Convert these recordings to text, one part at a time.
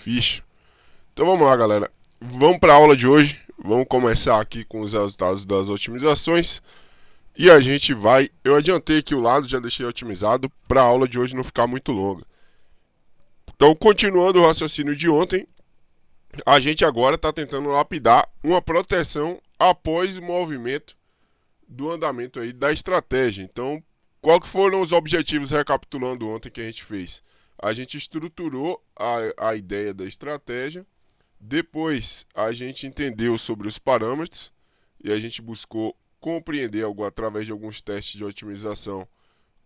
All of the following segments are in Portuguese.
ficha. Então vamos lá, galera. Vamos para a aula de hoje. Vamos começar aqui com os resultados das otimizações. E a gente vai... Eu adiantei aqui o lado, já deixei otimizado para a aula de hoje não ficar muito longa. Então, continuando o raciocínio de ontem, a gente agora está tentando lapidar uma proteção após o movimento do andamento aí da estratégia. Então, qual que foram os objetivos recapitulando ontem que a gente fez? A gente estruturou a ideia da estratégia, depois a gente entendeu sobre os parâmetros e a gente buscou compreender algo através de alguns testes de otimização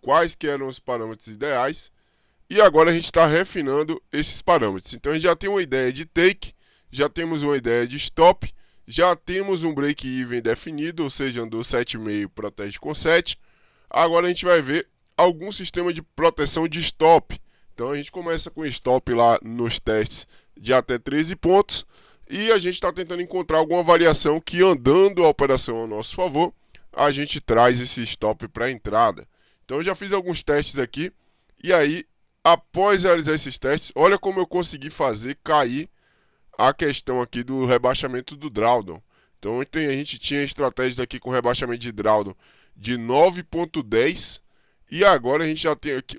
quais que eram os parâmetros ideais e agora a gente está refinando esses parâmetros. Então a gente já tem uma ideia de take, já temos uma ideia de stop, já temos um break-even definido, ou seja, andou 7,5, protege com 7. Agora a gente vai ver algum sistema de proteção de stop. Então a gente começa com stop lá nos testes de até 13 pontos e a gente está tentando encontrar alguma variação que, andando a operação ao nosso favor, a gente traz esse stop para a entrada. Então eu já fiz alguns testes aqui e aí, após realizar esses testes, olha como eu consegui fazer cair a questão aqui do rebaixamento do drawdown. Então ontem a gente tinha estratégias aqui com rebaixamento de drawdown de 9,10 e agora a gente já tem aqui,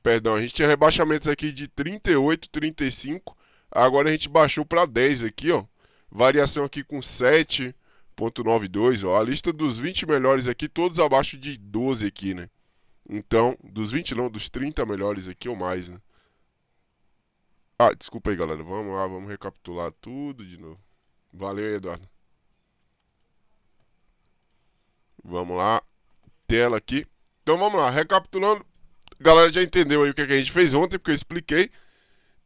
a gente tinha rebaixamentos aqui de 38, 35, agora a gente baixou para 10 aqui, ó. Variação aqui com 7,92, ó. A lista dos 20 melhores aqui, todos abaixo de 12 aqui, né? Então, dos 20 não, dos 30 melhores aqui ou mais, né? Ah, desculpa aí, galera. Vamos lá, vamos recapitular tudo de novo. Valeu aí, Eduardo. Vamos lá, tela aqui. Então vamos lá, recapitulando. A galera já entendeu aí o que a gente fez ontem, porque eu expliquei.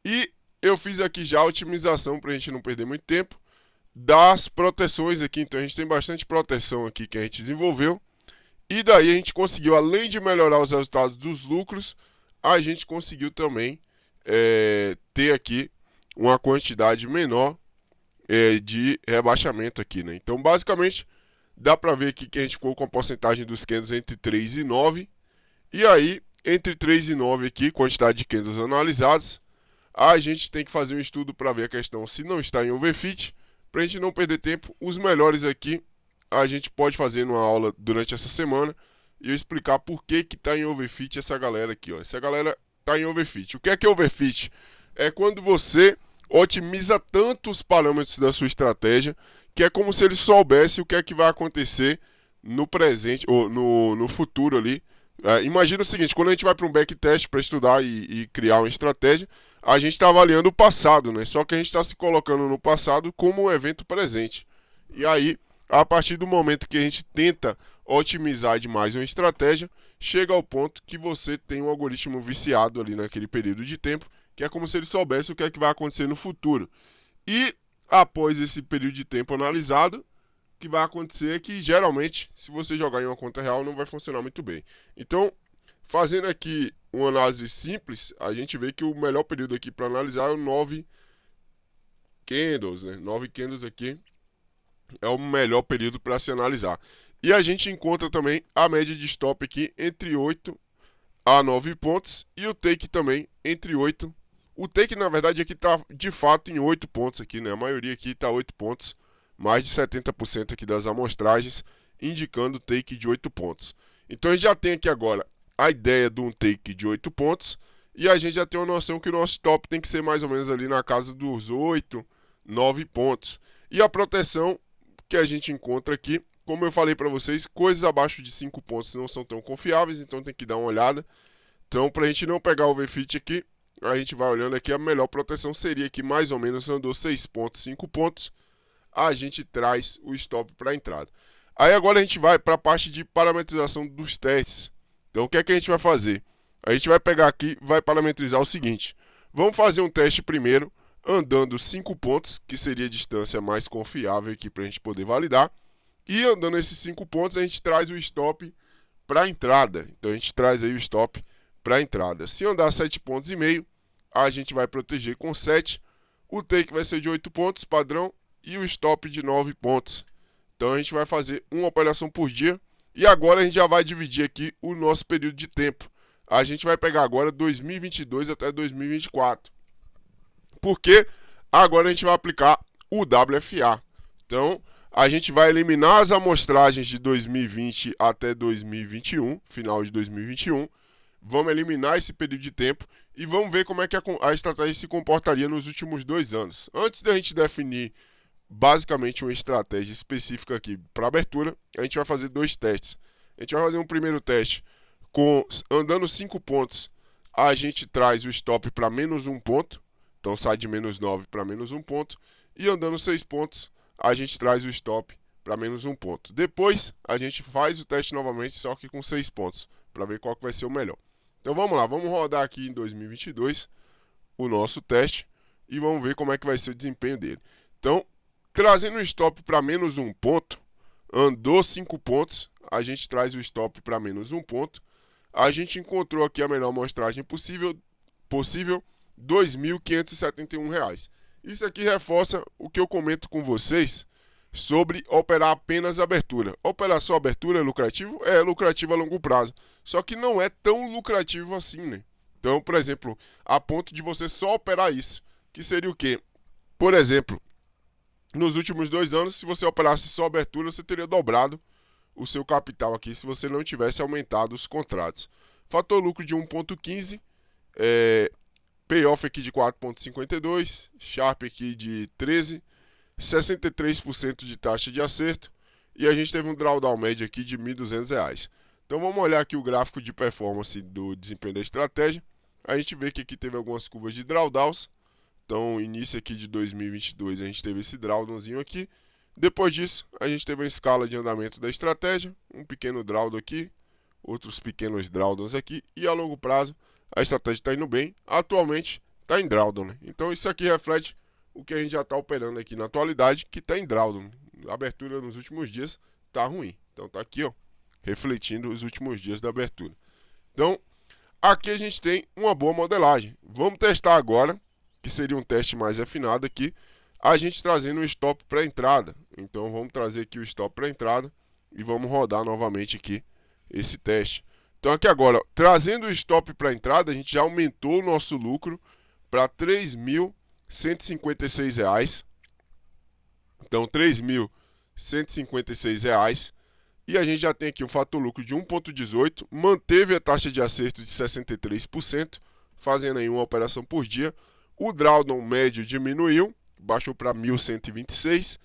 E eu fiz aqui já a otimização para a gente não perder muito tempo das proteções aqui. Então a gente tem bastante proteção aqui que a gente desenvolveu. E daí a gente conseguiu, além de melhorar os resultados dos lucros, a gente conseguiu também ter aqui uma quantidade menor de rebaixamento aqui, né? Então basicamente dá para ver aqui que a gente ficou com a porcentagem dos candles entre 3 e 9. E aí, entre 3 e 9 aqui, quantidade de candles analisados, a gente tem que fazer um estudo para ver a questão se não está em overfit. Para a gente não perder tempo, os melhores aqui a gente pode fazer numa aula durante essa semana e eu explicar por que está em overfit essa galera aqui, ó. Essa galera está em overfit. O que é overfit? É quando você otimiza tanto os parâmetros da sua estratégia que é como se ele soubesse o que é que vai acontecer no presente ou no futuro ali. Imagina o seguinte, quando a gente vai para um backtest para estudar e criar uma estratégia, a gente está avaliando o passado, né? Só que a gente está se colocando no passado como um evento presente. E aí, a partir do momento que a gente tenta otimizar demais uma estratégia, chega ao ponto que você tem um algoritmo viciado ali naquele período de tempo, que é como se ele soubesse o que é que vai acontecer no futuro. E após esse período de tempo analisado, o que vai acontecer é que geralmente, se você jogar em uma conta real, não vai funcionar muito bem. Então, fazendo aqui uma análise simples, a gente vê que o melhor período aqui para analisar é o 9 candles, né? 9 candles aqui é o melhor período para se analisar. E a gente encontra também a média de stop aqui entre 8 a 9 pontos e o take também entre 8. O take, na verdade, aqui está de fato em 8 pontos aqui, né? A maioria aqui está 8 pontos, mais de 70% aqui das amostragens indicando take de 8 pontos. Então a gente já tem aqui agora a ideia de um take de 8 pontos e a gente já tem uma noção que o nosso stop tem que ser mais ou menos ali na casa dos 8, 9 pontos. E a proteção que a gente encontra aqui, como eu falei para vocês, coisas abaixo de 5 pontos não são tão confiáveis, então tem que dar uma olhada. Então, para a gente não pegar o overfit aqui, a gente vai olhando aqui, a melhor proteção seria que mais ou menos andou 6 pontos, 5 pontos, a gente traz o stop para a entrada. Aí agora a gente vai para a parte de parametrização dos testes. Então, o que é que a gente vai fazer? A gente vai pegar aqui, vai parametrizar o seguinte. Vamos fazer um teste primeiro, andando 5 pontos, que seria a distância mais confiável aqui para a gente poder validar. E andando esses 5 pontos, a gente traz o stop para a entrada. Então, a gente traz aí o stop para a entrada. Se andar 7,5 pontos, a gente vai proteger com 7. O take vai ser de 8 pontos, padrão, e o stop de 9 pontos. Então, a gente vai fazer uma operação por dia. E agora a gente já vai dividir aqui o nosso período de tempo. A gente vai pegar agora 2022 até 2024. porque agora a gente vai aplicar o WFA. Então, a gente vai eliminar as amostragens de 2020 até 2021, final de 2021. Vamos eliminar esse período de tempo e vamos ver como é que a estratégia se comportaria nos últimos 2 anos. Antes da gente definir basicamente uma estratégia específica aqui para abertura, a gente vai fazer 2 testes. A gente vai fazer um primeiro teste com andando 5 pontos, a gente traz o stop para menos 1 ponto, então sai de menos 9 para menos 1 ponto, e andando 6 pontos, a gente traz o stop para menos 1 ponto. Depois, a gente faz o teste novamente, só que com 6 pontos, para ver qual que vai ser o melhor. Então vamos lá, vamos rodar aqui em 2022 o nosso teste e vamos ver como é que vai ser o desempenho dele. Então, trazendo o stop para menos 1 ponto, andou 5 pontos, a gente traz o stop para menos 1 ponto. A gente encontrou aqui a melhor amostragem possível R$ 2.571. Isso aqui reforça o que eu comento com vocês sobre operar apenas abertura. Operar só abertura é lucrativo? É lucrativo a longo prazo, só que não é tão lucrativo assim, né? Então, por exemplo, a ponto de você só operar isso, que seria o quê? Por exemplo, nos últimos 2 anos, se você operasse só abertura, você teria dobrado o seu capital aqui se você não tivesse aumentado os contratos. Fator lucro de 1.15, payoff aqui de 4.52, Sharpe aqui de 13, 63% de taxa de acerto e a gente teve um drawdown médio aqui de R$ 1.200. Então vamos olhar aqui o gráfico de performance do desempenho da estratégia. A gente vê que aqui teve algumas curvas de drawdowns. Então, início aqui de 2022, a gente teve esse drawdownzinho aqui. Depois disso, a gente teve a escala de andamento da estratégia, um pequeno drawdown aqui, outros pequenos drawdowns aqui, e a longo prazo a estratégia está indo bem. Atualmente está em drawdown, né? Então isso aqui reflete o que a gente já está operando aqui na atualidade, que está em drawdown. A abertura nos últimos dias está ruim. Então está aqui, ó, refletindo os últimos dias da abertura. Então, aqui a gente tem uma boa modelagem. Vamos testar agora, que seria um teste mais afinado aqui, a gente trazendo um stop para entrada. Então vamos trazer aqui o stop para entrada e vamos rodar novamente aqui esse teste. Então aqui agora, trazendo o stop para entrada, a gente já aumentou o nosso lucro para R$ 3.156. Então R$ 3.156. E a gente já tem aqui um fator lucro de 1.18, manteve a taxa de acerto de 63%, fazendo aí uma operação por dia. O drawdown médio diminuiu, baixou para 1.126.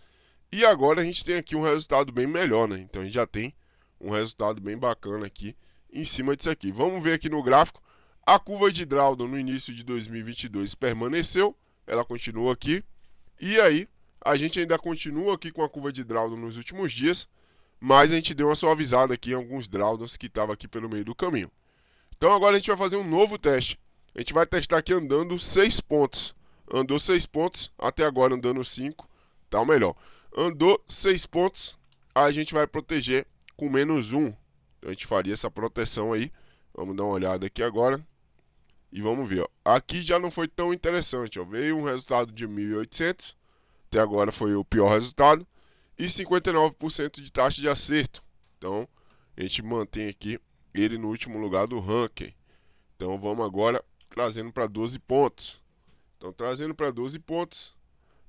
E agora a gente tem aqui um resultado bem melhor, né? Então a gente já tem um resultado bem bacana aqui em cima disso aqui. Vamos ver aqui no gráfico. A curva de drawdown no início de 2022 permaneceu, ela continua aqui. E aí a gente ainda continua aqui com a curva de drawdown nos últimos dias, mas a gente deu uma suavizada aqui em alguns drawdowns que estavam aqui pelo meio do caminho. Então agora a gente vai fazer um novo teste. A gente vai testar aqui andando 6 pontos. Andou 6 pontos, até agora andando 5, tá o melhor. Andou 6 pontos, a gente vai proteger com menos 1. Então a gente faria essa proteção aí. Vamos dar uma olhada aqui agora. E vamos ver, ó. Aqui já não foi tão interessante, ó. Veio um resultado de 1.800. Até agora foi o pior resultado. E 59% de taxa de acerto. Então, a gente mantém aqui ele no último lugar do ranking. Então, vamos agora trazendo para 12 pontos. Então, trazendo para 12 pontos,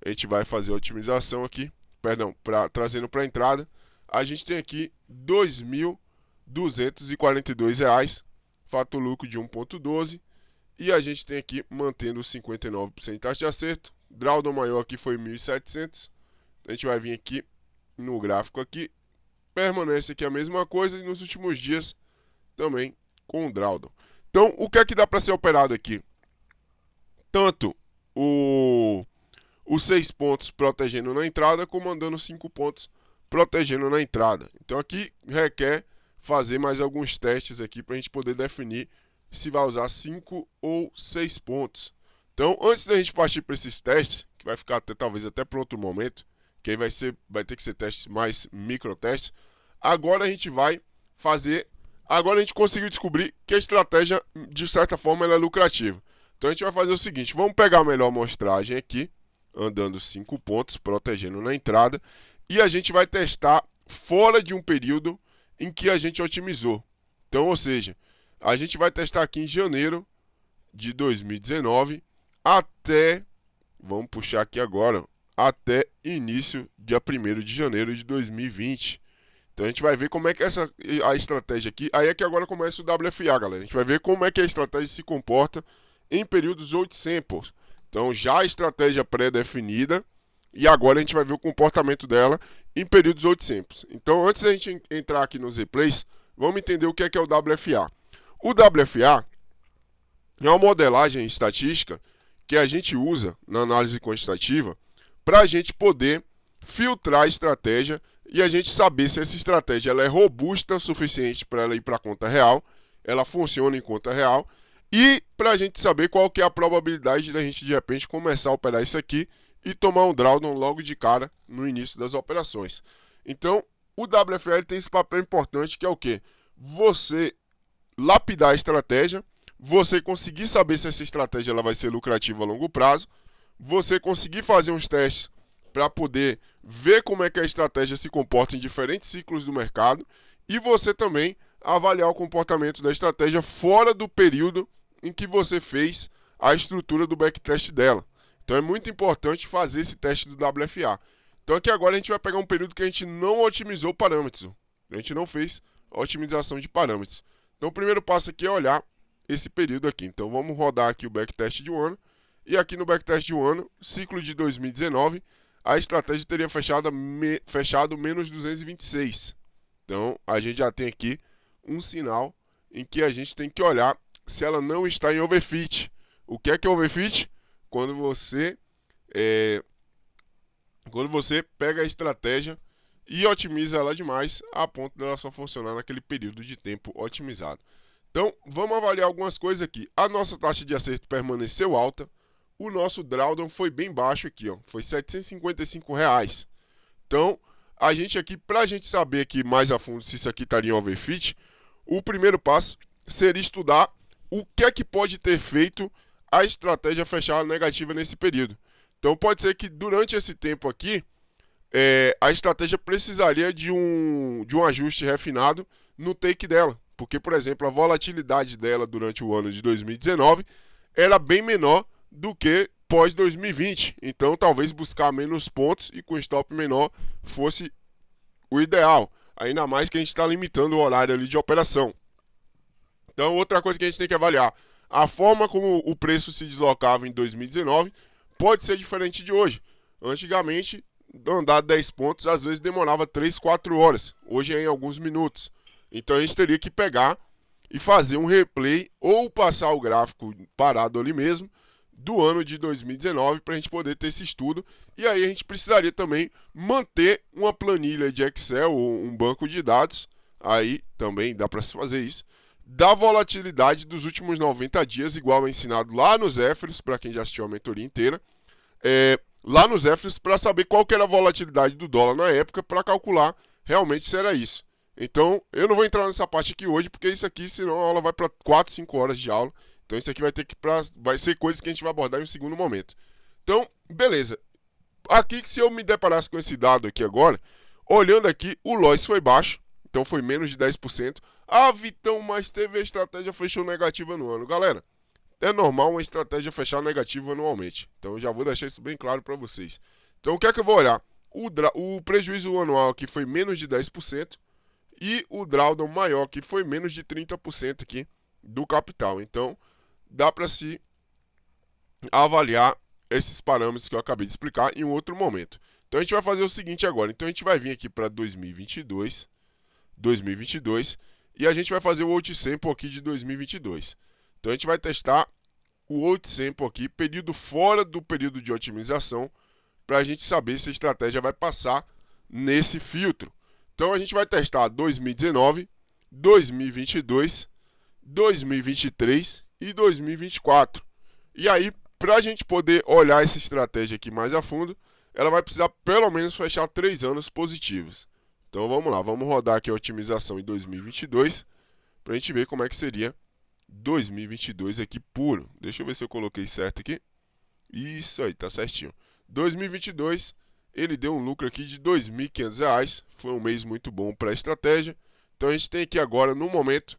a gente vai fazer a otimização aqui. Perdão, trazendo para a entrada, a gente tem aqui R$ 2.242, fator lucro de 1.12. E a gente tem aqui mantendo 59% de taxa de acerto. Drawdown maior aqui foi 1.700. A gente vai vir aqui no gráfico aqui, permanece aqui a mesma coisa e nos últimos dias também com o drawdown. Então, o que é que dá para ser operado aqui? Tanto os 6 pontos protegendo na entrada, como andando 5 pontos protegendo na entrada. Então, aqui requer fazer mais alguns testes aqui para a gente poder definir se vai usar 5 ou 6 pontos. Então, antes da gente partir para esses testes, que vai ficar talvez até para outro momento, que aí vai ter que ser testes mais micro testes. Agora a gente vai fazer. Agora a gente conseguiu descobrir que a estratégia, de certa forma, ela é lucrativa. Então a gente vai fazer o seguinte: vamos pegar a melhor amostragem aqui, andando 5 pontos, protegendo na entrada, e a gente vai testar fora de um período em que a gente otimizou. Então, ou seja, a gente vai testar aqui em janeiro de 2019 até Vamos puxar aqui agora até início dia 1º de janeiro de 2020. Então a gente vai ver como é que a estratégia aqui, aí é que agora começa o WFA, galera. A gente vai ver como é que a estratégia se comporta em períodos 8 samples. Então já a estratégia pré-definida e agora a gente vai ver o comportamento dela em períodos 8 samples. Então antes da gente entrar aqui nos replays, vamos entender o que é o WFA. O WFA é uma modelagem estatística que a gente usa na análise quantitativa para a gente poder filtrar a estratégia e a gente saber se essa estratégia ela é robusta o suficiente para ela ir para a conta real, ela funciona em conta real, e para a gente saber qual que é a probabilidade da gente de repente começar a operar isso aqui e tomar um drawdown logo de cara no início das operações. Então, o WFA tem esse papel importante que é o quê? Você lapidar a estratégia, você conseguir saber se essa estratégia ela vai ser lucrativa a longo prazo, você conseguir fazer uns testes para poder ver como é que a estratégia se comporta em diferentes ciclos do mercado e você também avaliar o comportamento da estratégia fora do período em que você fez a estrutura do backtest dela. Então é muito importante fazer esse teste do WFA. Então aqui agora a gente vai pegar um período que a gente não otimizou parâmetros. A gente não fez a otimização de parâmetros. Então o primeiro passo aqui é olhar esse período aqui. Então vamos rodar aqui o backtest de um ano. E aqui no backtest de um ano, ciclo de 2019, a estratégia teria fechado menos 226. Então a gente já tem aqui um sinal em que a gente tem que olhar se ela não está em overfit. O que é overfit? Quando você pega a estratégia e otimiza ela demais a ponto dela só funcionar naquele período de tempo otimizado. Então, vamos avaliar algumas coisas aqui. A nossa taxa de acerto permaneceu alta. O nosso drawdown foi bem baixo aqui, ó. Foi R$ 755. Então, a gente aqui, para a gente saber aqui mais a fundo se isso aqui estaria em overfit, o primeiro passo seria estudar o que é que pode ter feito a estratégia fechar negativa nesse período. Então, pode ser que durante esse tempo aqui, a estratégia precisaria de um ajuste refinado no take dela. Porque, por exemplo, a volatilidade dela durante o ano de 2019 era bem menor do que pós 2020. Então, talvez buscar menos pontos e com stop menor fosse o ideal. Ainda mais que a gente está limitando o horário ali de operação. Então, outra coisa que a gente tem que avaliar, a forma como o preço se deslocava em 2019 pode ser diferente de hoje. Antigamente, andar 10 pontos às vezes demorava 3, 4 horas. Hoje é em alguns minutos. Então a gente teria que pegar e fazer um replay ou passar o gráfico parado ali mesmo do ano de 2019 para a gente poder ter esse estudo. E aí a gente precisaria também manter uma planilha de Excel ou um banco de dados. Aí também dá para se fazer isso. Da volatilidade dos últimos 90 dias, igual é ensinado lá nos Zéfiros, para quem já assistiu a mentoria inteira. Lá nos Zéfiros, para saber qual que era a volatilidade do dólar na época, para calcular realmente se era isso. Então, eu não vou entrar nessa parte aqui hoje, porque isso aqui, senão a aula vai para 4, 5 horas de aula. Então, isso aqui vai ser coisas que a gente vai abordar em um segundo momento. Então, beleza. Aqui, se eu me deparasse com esse dado aqui agora, olhando aqui, o loss foi baixo. Então, foi menos de 10%. Ah, Vitão, mas teve a estratégia fechou negativa no ano. Galera, é normal uma estratégia fechar negativa anualmente. Então, eu já vou deixar isso bem claro para vocês. Então, o que é que eu vou olhar? O prejuízo anual aqui foi menos de 10%. E o drawdown maior, que foi menos de 30% aqui do capital. Então, dá para se avaliar esses parâmetros que eu acabei de explicar em um outro momento. Então, a gente vai fazer o seguinte agora. Então, a gente vai vir aqui para 2022, e a gente vai fazer o outsample aqui de 2022. Então, a gente vai testar o outsample aqui, período fora do período de otimização, para a gente saber se a estratégia vai passar nesse filtro. Então a gente vai testar 2019, 2022, 2023 e 2024. E aí, para a gente poder olhar essa estratégia aqui mais a fundo, ela vai precisar pelo menos fechar 3 anos positivos. Então vamos lá, vamos rodar aqui a otimização em 2022, para a gente ver como é que seria 2022 aqui puro. Deixa eu ver se eu coloquei certo aqui. Isso aí, tá certinho. 2022... ele deu um lucro aqui de R$ 2.500, foi um mês muito bom para a estratégia. Então a gente tem aqui agora, no momento,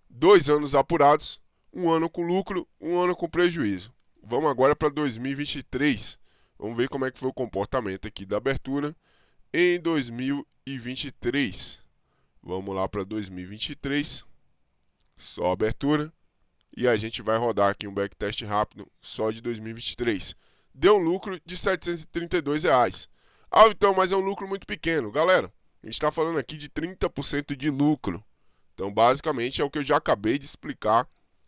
2 anos apurados, um ano com lucro, um ano com prejuízo. Vamos agora para 2023. Vamos ver como é que foi o comportamento aqui da abertura em 2023. Vamos lá para 2023. Só abertura. E a gente vai rodar aqui um backtest rápido só de 2023. Deu um lucro de R$ 732. Ah, então, mas é um lucro muito pequeno. Galera, a gente está falando aqui de 30% de lucro. Então, basicamente, é o que eu já acabei de explicar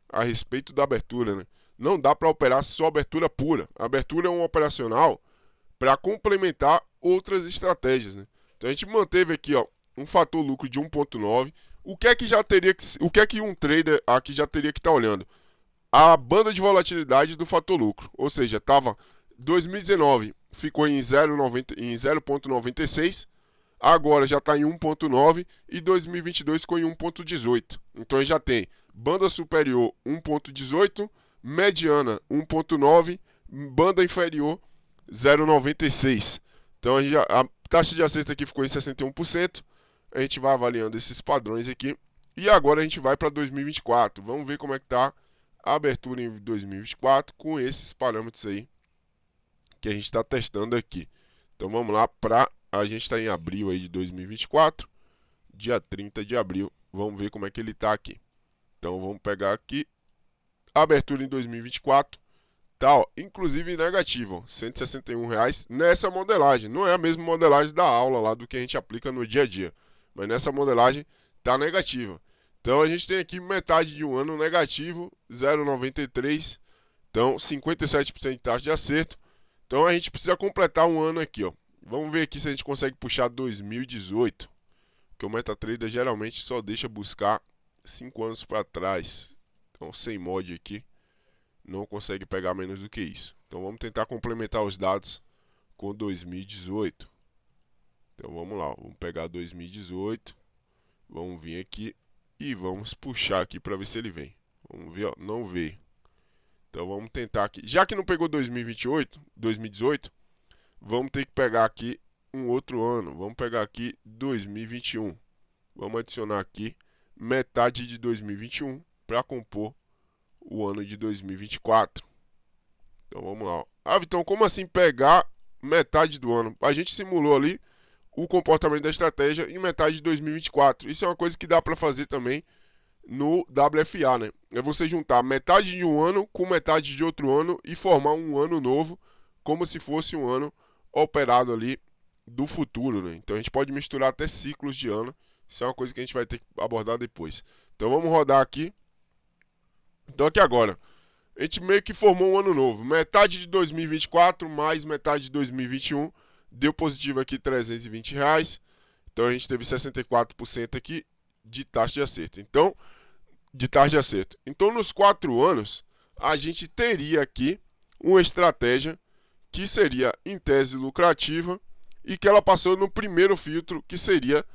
a respeito da abertura, né? Não dá para operar só abertura pura. A abertura é um operacional para complementar outras estratégias, né? Então, a gente manteve aqui, ó, um fator lucro de 1.9. O que é que já teria que, o que é que um trader aqui já teria que estar olhando? A banda de volatilidade do fator lucro, ou seja, estava 2019 ficou em 0,96, agora já está em 1,9 e 2022 ficou em 1,18. Então já tem banda superior 1,18, mediana 1,9, banda inferior 0,96. Então a taxa de acerto aqui ficou em 61%. A gente vai avaliando esses padrões aqui. E agora a gente vai para 2024. Vamos ver como é que está a abertura em 2024 com esses parâmetros aí que a gente está testando aqui. Então vamos lá para... A gente está em abril aí de 2024, dia 30 de abril. Vamos ver como é que ele está aqui. Então vamos pegar aqui. A abertura em 2024 tá, ó, inclusive negativo, R$ 161 nessa modelagem. Não é a mesma modelagem da aula lá do que a gente aplica no dia a dia. Mas nessa modelagem tá negativa. Então a gente tem aqui metade de um ano negativo, 0,93. Então 57% de taxa de acerto. Então a gente precisa completar um ano aqui, ó. Vamos ver aqui se a gente consegue puxar 2018. Porque o MetaTrader geralmente só deixa buscar 5 anos para trás. Então sem mod aqui, não consegue pegar menos do que isso. Então vamos tentar complementar os dados com 2018. Então vamos lá, vamos pegar 2018. Vamos vir aqui e vamos puxar aqui para ver se ele vem. Vamos ver, ó, não veio. Então vamos tentar aqui. Já que não pegou 2018, vamos ter que pegar aqui um outro ano. Vamos pegar aqui 2021. Vamos adicionar aqui metade de 2021 para compor o ano de 2024. Então vamos lá. Ah, Vitão, como assim pegar metade do ano? A gente simulou ali o comportamento da estratégia em metade de 2024. Isso é uma coisa que dá para fazer também no WFA, né? É você juntar metade de um ano com metade de outro ano e formar um ano novo, como se fosse um ano operado ali do futuro, né? Então a gente pode misturar até ciclos de ano. Isso é uma coisa que a gente vai ter que abordar depois. Então vamos rodar aqui. Então aqui agora, a gente meio que formou um ano novo. Metade de 2024 mais metade de 2021 deu positivo aqui R$320. Então a gente teve 64% aqui de taxa de acerto. Então nos 4 anos a gente teria aqui uma estratégia que seria em tese lucrativa e que ela passou no primeiro filtro, que seria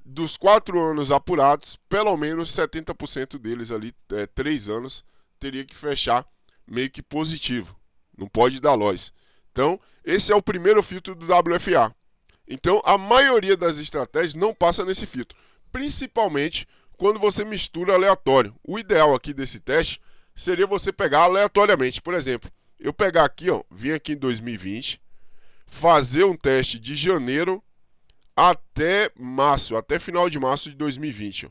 dos 4 anos apurados, pelo menos 70% deles ali, 3 anos, teria que fechar meio que positivo. Não pode dar loss. Então, esse é o primeiro filtro do WFA. Então, a maioria das estratégias não passa nesse filtro. Principalmente quando você mistura aleatório. O ideal aqui desse teste seria você pegar aleatoriamente. Por exemplo, eu pegar aqui, ó, vir aqui em 2020, fazer um teste de janeiro até março, até final de março de 2020. Ó.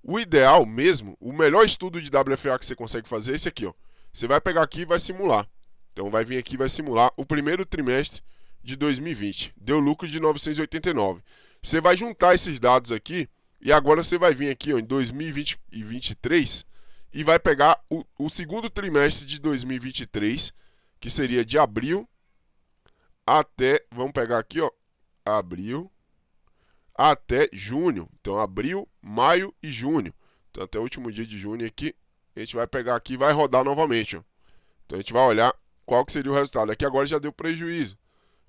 O ideal mesmo, o melhor estudo de WFA que você consegue fazer é esse aqui, ó. Você vai pegar aqui e vai simular. Então vai vir aqui e vai simular o primeiro trimestre de 2020. Deu lucro de 989. Você vai juntar esses dados aqui e agora você vai vir aqui, ó, em 2023 e vai pegar o segundo trimestre de 2023, que seria de abril até, vamos pegar aqui, ó, abril até junho. Então, abril, maio e junho. Então, até o último dia de junho aqui, a gente vai pegar aqui e vai rodar novamente. Ó. Então, a gente vai olhar qual que seria o resultado. Aqui agora já deu prejuízo.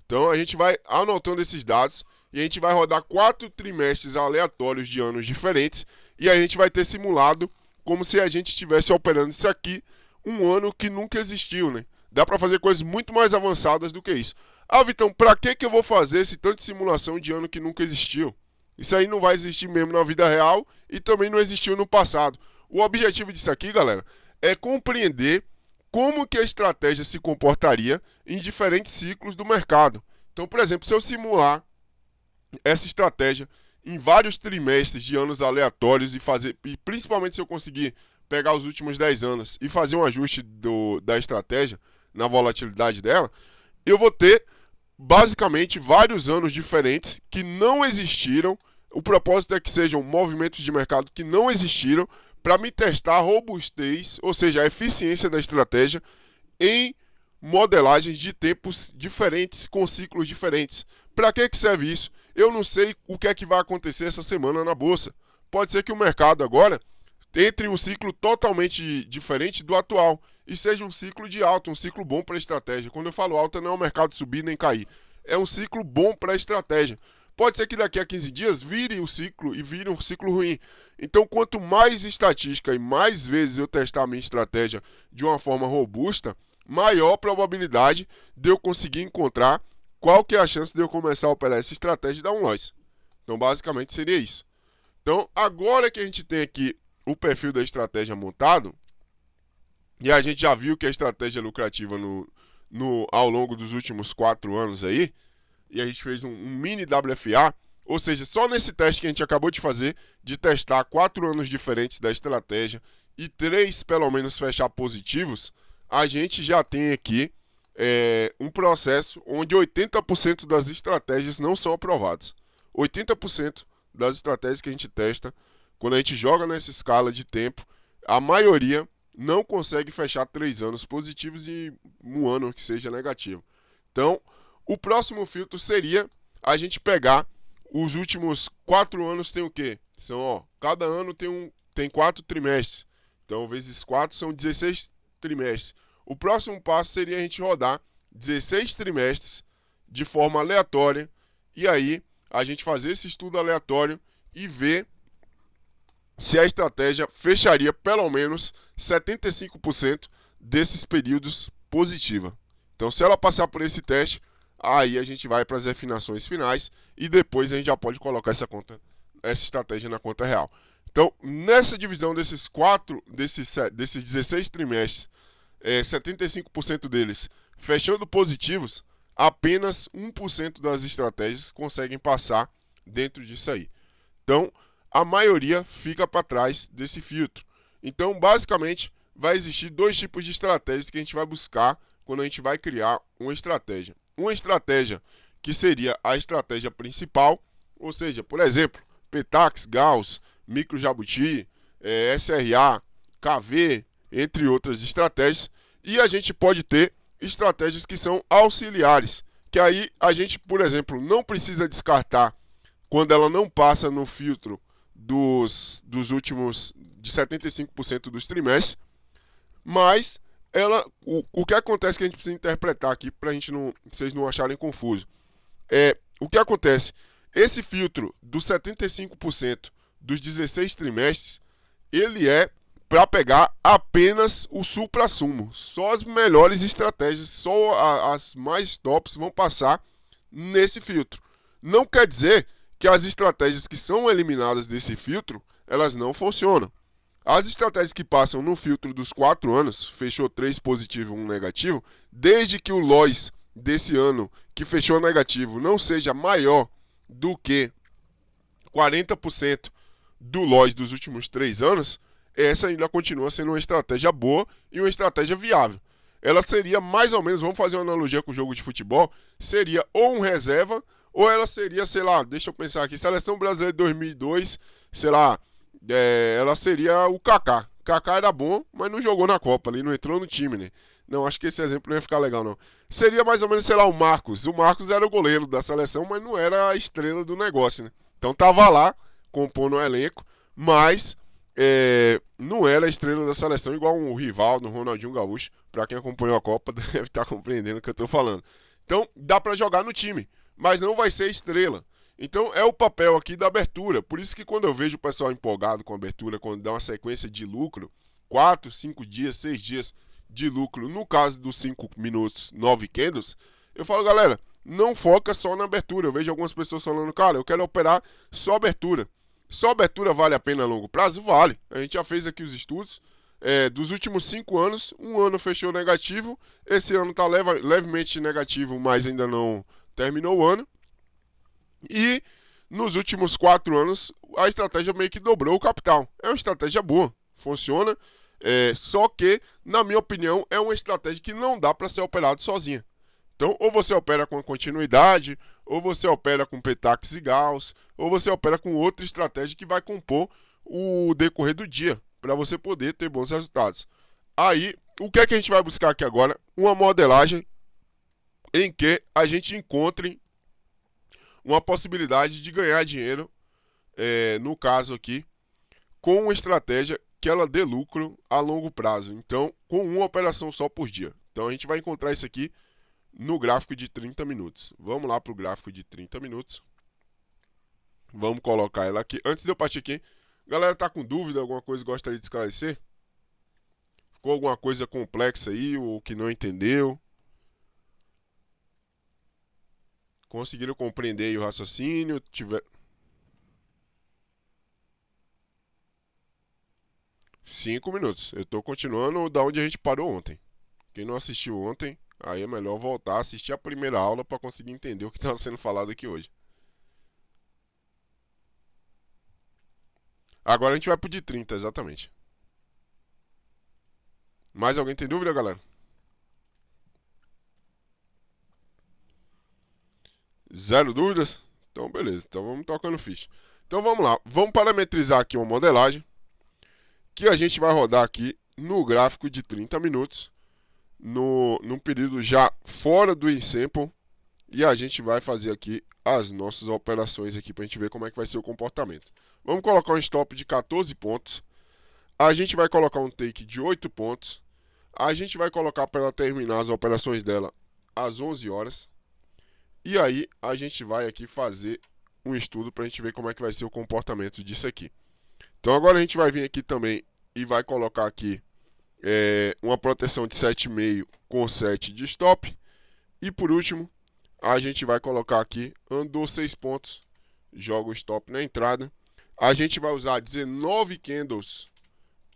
Então, a gente vai anotando esses dados e a gente vai rodar 4 trimestres aleatórios de anos diferentes e a gente vai ter simulado como se a gente estivesse operando isso aqui um ano que nunca existiu, né? Dá para fazer coisas muito mais avançadas do que isso. Ah, Vitão, para que eu vou fazer esse tanto de simulação de ano que nunca existiu? Isso aí não vai existir mesmo na vida real e também não existiu no passado. O objetivo disso aqui, galera, é compreender como que a estratégia se comportaria em diferentes ciclos do mercado. Então, por exemplo, se eu simular essa estratégia em vários trimestres de anos aleatórios e principalmente se eu conseguir pegar os últimos 10 anos e fazer um ajuste da estratégia na volatilidade dela, eu vou ter basicamente vários anos diferentes que não existiram. O propósito é que sejam movimentos de mercado que não existiram para me testar a robustez, ou seja, a eficiência da estratégia em modelagens de tempos diferentes, com ciclos diferentes. Para que serve isso? Eu não sei o que é que vai acontecer essa semana na bolsa. Pode ser que o mercado agora entre em um ciclo totalmente diferente do atual e seja um ciclo de alta, um ciclo bom para a estratégia. Quando eu falo alta, não é o mercado subir nem cair. É um ciclo bom para a estratégia. Pode ser que daqui a 15 dias vire o ciclo e vire um ciclo ruim. Então, quanto mais estatística e mais vezes eu testar a minha estratégia de uma forma robusta, maior probabilidade de eu conseguir encontrar qual que é a chance de eu começar a operar essa estratégia e dar um loss. Então, basicamente, seria isso. Então, agora que a gente tem aqui o perfil da estratégia montado, e a gente já viu que a estratégia é lucrativa ao longo dos últimos 4 anos aí, e a gente fez um mini WFA, ou seja, só nesse teste que a gente acabou de fazer, de testar 4 anos diferentes da estratégia e 3 pelo menos fechar positivos, a gente já tem aqui um processo onde 80% das estratégias não são aprovadas. 80% das estratégias que a gente testa, quando a gente joga nessa escala de tempo, a maioria não consegue fechar 3 anos positivos e um ano que seja negativo. Então, o próximo filtro seria a gente pegar os últimos 4 anos tem o quê? Cada ano tem 4 trimestres. Então, vezes 4 são 16 trimestres. O próximo passo seria a gente rodar 16 trimestres de forma aleatória e aí a gente fazer esse estudo aleatório e ver se a estratégia fecharia pelo menos 75% desses períodos positiva. Então, se ela passar por esse teste, aí a gente vai para as refinações finais e depois a gente já pode colocar essa estratégia na conta real. Então, nessa divisão desses 16 trimestres, 75% deles fechando positivos, apenas 1% das estratégias conseguem passar dentro disso aí. Então, a maioria fica para trás desse filtro. Então, basicamente, vai existir 2 tipos de estratégias que a gente vai buscar quando a gente vai criar uma estratégia. Uma estratégia que seria a estratégia principal, ou seja, por exemplo, Petax, Gauss, Micro Jabuti, SRA, KV, entre outras estratégias. E a gente pode ter estratégias que são auxiliares, que aí a gente, por exemplo, não precisa descartar quando ela não passa no filtro dos últimos de 75% dos trimestres, mas o que acontece que a gente precisa interpretar aqui para vocês não acharem confuso. O que acontece? Esse filtro dos 75% dos 16 trimestres, ele é para pegar apenas o suprassumo. Só as melhores estratégias, só as mais tops vão passar nesse filtro. Não quer dizer que as estratégias que são eliminadas desse filtro, elas não funcionam. As estratégias que passam no filtro dos 4 anos, fechou 3 positivo e 1 negativo, desde que o loss desse ano que fechou negativo não seja maior do que 40% do loss dos últimos 3 anos, essa ainda continua sendo uma estratégia boa e uma estratégia viável. Ela seria mais ou menos, vamos fazer uma analogia com o jogo de futebol, seria ou um reserva, ou ela seria, sei lá, deixa eu pensar aqui, Seleção Brasileira de 2002, sei lá, ela seria o Kaká. O Kaká era bom, mas não jogou na Copa, ele não entrou no time, né? Não, acho que esse exemplo não ia ficar legal, não. Seria mais ou menos, sei lá, o Marcos. O Marcos era o goleiro da seleção, mas não era a estrela do negócio, né? Então tava lá, compondo o elenco, mas não era a estrela da seleção, igual um Rivaldo, um Ronaldinho Gaúcho. Pra quem acompanhou a Copa, deve estar compreendendo o que eu tô falando. Então, dá pra jogar no time, mas não vai ser estrela. Então, é o papel aqui da abertura. Por isso que quando eu vejo o pessoal empolgado com a abertura, quando dá uma sequência de lucro, 4, 5 dias, 6 dias de lucro, no caso dos 5 minutos, 9 candles, eu falo, galera, não foca só na abertura. Eu vejo algumas pessoas falando, cara, eu quero operar só abertura. Só abertura vale a pena a longo prazo? Vale. A gente já fez aqui os estudos. dos últimos 5 anos, um ano fechou negativo, esse ano está levemente negativo, mas ainda não terminou o ano. E nos últimos 4 anos, a estratégia meio que dobrou o capital. É uma estratégia boa, funciona, só que, na minha opinião, é uma estratégia que não dá para ser operada sozinha. Então, ou você opera com continuidade, ou você opera com Petax e Gauss, ou você opera com outra estratégia que vai compor o decorrer do dia, para você poder ter bons resultados. Aí, o que é que a gente vai buscar aqui agora? Uma modelagem em que a gente encontre uma possibilidade de ganhar dinheiro, no caso aqui, com uma estratégia que ela dê lucro a longo prazo. Então, com uma operação só por dia. Então, a gente vai encontrar isso aqui no gráfico de 30 minutos. Vamos lá para o gráfico de 30 minutos. Vamos colocar ela aqui. Antes de eu partir aqui, galera, tá com dúvida, alguma coisa gostaria de esclarecer? Ficou alguma coisa complexa aí, ou que não entendeu? Conseguiram compreender aí o raciocínio? 5 minutos. Eu estou continuando da onde a gente parou ontem. Quem não assistiu ontem, aí é melhor voltar a assistir a primeira aula para conseguir entender o que está sendo falado aqui hoje. Agora a gente vai pro de 30, exatamente. Mais alguém tem dúvida, galera? Zero dúvidas? Então, beleza. Então, vamos tocando ficha. Então, vamos lá. Vamos parametrizar aqui uma modelagem que a gente vai rodar aqui no gráfico de 30 minutos, num período já fora do ensample, e a gente vai fazer aqui as nossas operações aqui para a gente ver como é que vai ser o comportamento. Vamos colocar um stop de 14 pontos. A gente vai colocar um take de 8 pontos. A gente vai colocar para ela terminar as operações dela às 11 horas. E aí a gente vai aqui fazer um estudo para a gente ver como é que vai ser o comportamento disso aqui. Então agora a gente vai vir aqui também e vai colocar aqui uma proteção de 7,5 com 7 de stop. E por último, a gente vai colocar aqui, andou 6 pontos, joga o stop na entrada. A gente vai usar 19 candles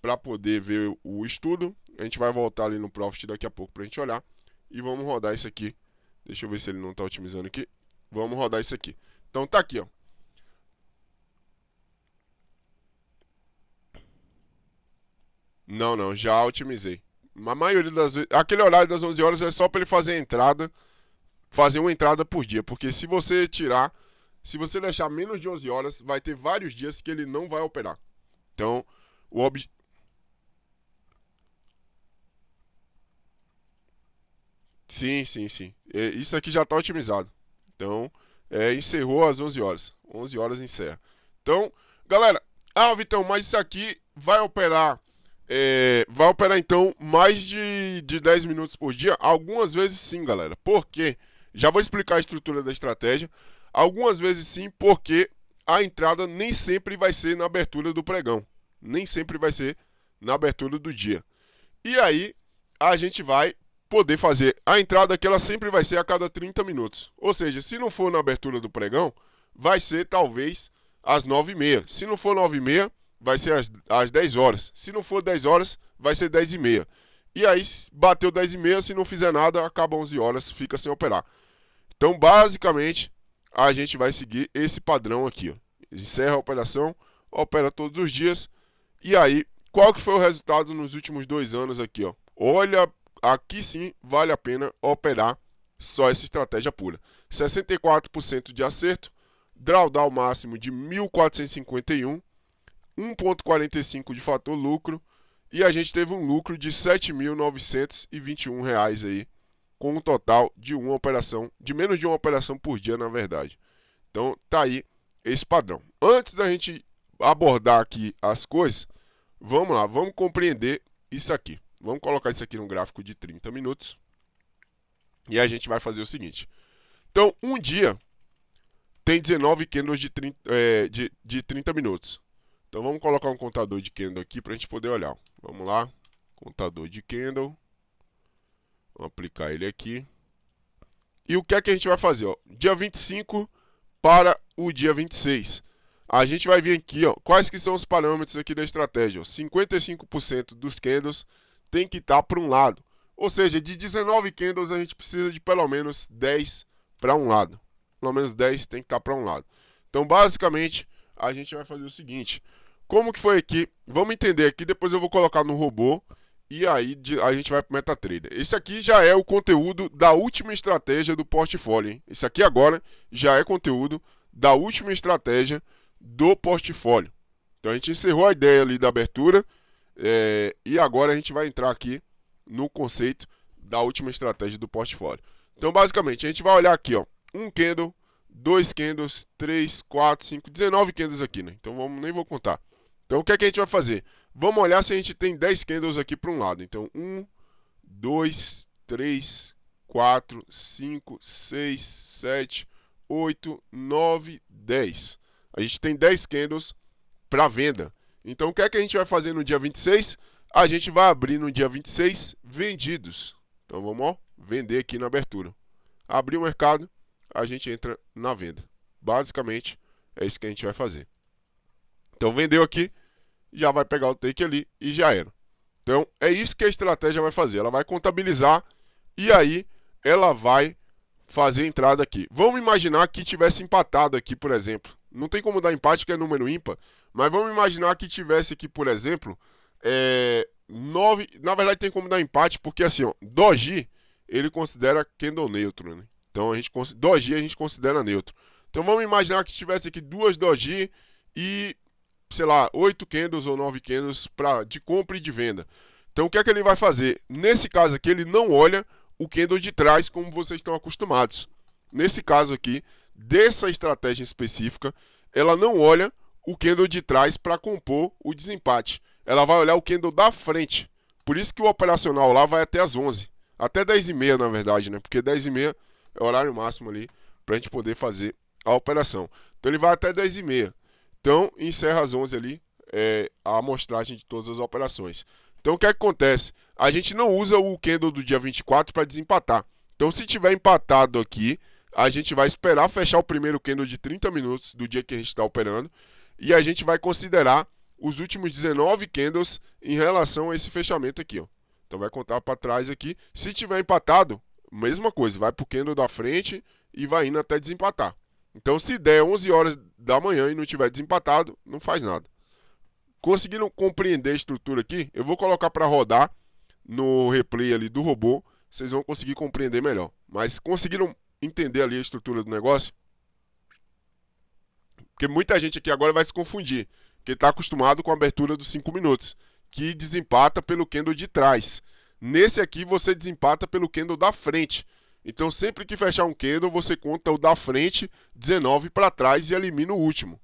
para poder ver o estudo. A gente vai voltar ali no Profit daqui a pouco para a gente olhar. E vamos rodar isso aqui. Deixa eu ver se ele não está otimizando aqui. Vamos rodar isso aqui. Então tá aqui, ó. Não, já otimizei. A maioria das vezes, aquele horário das 11 horas é só para ele fazer a entrada, fazer uma entrada por dia, porque se você tirar, se você deixar menos de 11 horas, vai ter vários dias que ele não vai operar. Então, o objetivo... Sim. Isso aqui já está otimizado. Então, encerrou às 11 horas. 11 horas encerra. Então, galera, Vitão, mas isso aqui vai operar então mais de 10 minutos por dia? Algumas vezes sim, galera. Por quê? Já vou explicar a estrutura da estratégia. Algumas vezes sim, porque a entrada nem sempre vai ser na abertura do pregão. Nem sempre vai ser na abertura do dia. E aí, a gente vai poder fazer a entrada que ela sempre vai ser a cada 30 minutos. Ou seja, se não for na abertura do pregão, vai ser talvez às 9h30. Se não for 9h30, vai ser às 10 horas. Se não for 10 horas, vai ser 10h30. E aí, bateu 10h30, se não fizer nada, acaba 11 horas, fica sem operar. Então, basicamente, a gente vai seguir esse padrão aqui. Ó. Encerra a operação, opera todos os dias. E aí, qual que foi o resultado nos últimos 2 anos aqui? Ó? Olha, aqui sim vale a pena operar só essa estratégia pura. 64% de acerto, drawdown máximo de 1.451, 1,45 de fator lucro, e a gente teve um lucro de R$ 7.921 aí, com um total de uma operação, de menos de uma operação por dia, na verdade. Então, tá aí esse padrão. Antes da gente abordar aqui as coisas, vamos lá, vamos compreender isso aqui. Vamos colocar isso aqui no gráfico de 30 minutos. E a gente vai fazer o seguinte. Então, um dia tem 19 candles de 30 minutos. Então, vamos colocar um contador de candle aqui para a gente poder olhar. Vamos lá, contador de candle. Vamos aplicar ele aqui. E o que é que a gente vai fazer? Ó? Dia 25 para o dia 26. a gente vai vir aqui, ó, quais que são os parâmetros aqui da estratégia. Ó, 55% dos candles tem que estar para um lado. Ou seja, de 19 candles a gente precisa de pelo menos 10 para um lado. Pelo menos 10 tem que estar para um lado. Então, basicamente, a gente vai fazer o seguinte. Como que foi aqui? Vamos entender aqui, depois eu vou colocar no robô. E aí a gente vai para o MetaTrader. Esse aqui já é o conteúdo da última estratégia do portfólio. Hein? Esse aqui agora já é conteúdo da última estratégia do portfólio. Então a gente encerrou a ideia ali da abertura e agora a gente vai entrar aqui no conceito da última estratégia do portfólio. Então basicamente a gente vai olhar aqui, ó, um candle, dois candles, 3, 4, 5, 19 candles aqui, né? Então nem vou contar. Então o que é que a gente vai fazer? Vamos olhar se a gente tem 10 candles aqui para um lado. Então 1, 2, 3, 4, 5, 6, 7, 8, 9, 10. A gente tem 10 candles para venda. Então o que é que a gente vai fazer no dia 26? A gente vai abrir no dia 26 vendidos. Então vamos, ó, vender aqui na abertura. Abrir o mercado, a gente entra na venda. Basicamente é isso que a gente vai fazer. Então vendeu aqui, já vai pegar o take ali e já era. Então é isso que a estratégia vai fazer. Ela vai contabilizar e aí ela vai fazer a entrada aqui. Vamos imaginar que tivesse empatado aqui, por exemplo. Não tem como dar empate, que é número ímpar. Mas vamos imaginar que tivesse aqui, por exemplo, 9. Na verdade, tem como dar empate, porque assim, ó, Doji, ele considera candle neutro, né? Então, Doji a gente considera neutro. Então, vamos imaginar que tivesse aqui duas Doji e, sei lá, 8 candles ou 9 candles de compra e de venda. Então, o que é que ele vai fazer? Nesse caso aqui, ele não olha o candle de trás como vocês estão acostumados. Nesse caso aqui, dessa estratégia específica, ela não olha o candle de trás para compor o desempate. Ela vai olhar o candle da frente. Por isso que o operacional lá vai até as 11. Até 10h30, na verdade, né? Porque 10h30 é o horário máximo ali para a gente poder fazer a operação. Então ele vai até 10h30. Então encerra às 11 ali a amostragem de todas as operações. Então o que acontece? A gente não usa o candle do dia 24 para desempatar. Então se tiver empatado aqui, a gente vai esperar fechar o primeiro candle de 30 minutos do dia que a gente está operando e a gente vai considerar os últimos 19 candles em relação a esse fechamento aqui, ó. Então vai contar para trás aqui. Se tiver empatado, mesma coisa, vai para o candle da frente e vai indo até desempatar. Então se der 11 horas da manhã e não tiver desempatado, não faz nada. Conseguiram compreender a estrutura aqui? Eu vou colocar para rodar no replay ali do robô, vocês vão conseguir compreender melhor. Mas conseguiram entender ali a estrutura do negócio? Porque muita gente aqui agora vai se confundir, porque está acostumado com a abertura dos 5 minutos, que desempata pelo candle de trás. Nesse aqui você desempata pelo candle da frente. Então sempre que fechar um candle, você conta o da frente, 19 para trás e elimina o último.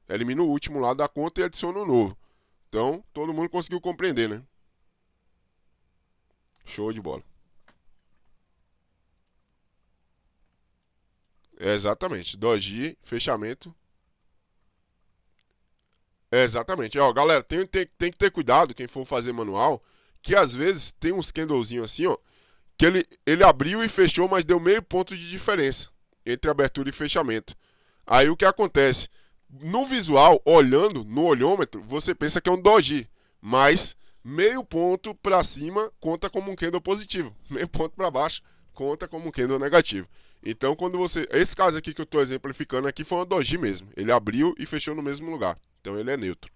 Elimina o último lá da conta e adiciona o novo. Então, todo mundo conseguiu compreender, né? Show de bola. Exatamente. Doji, fechamento. Exatamente. Ó, galera, tem que ter cuidado quem for fazer manual, que às vezes tem uns candlezinhos assim, ó, que ele abriu e fechou, mas deu meio ponto de diferença entre abertura e fechamento. Aí o que acontece? No visual, olhando no olhômetro, você pensa que é um doji, mas meio ponto para cima conta como um candle positivo, meio ponto para baixo conta como um candle negativo. Então, quando você, esse caso aqui que eu estou exemplificando aqui foi um doji mesmo. Ele abriu e fechou no mesmo lugar. Então ele é neutro.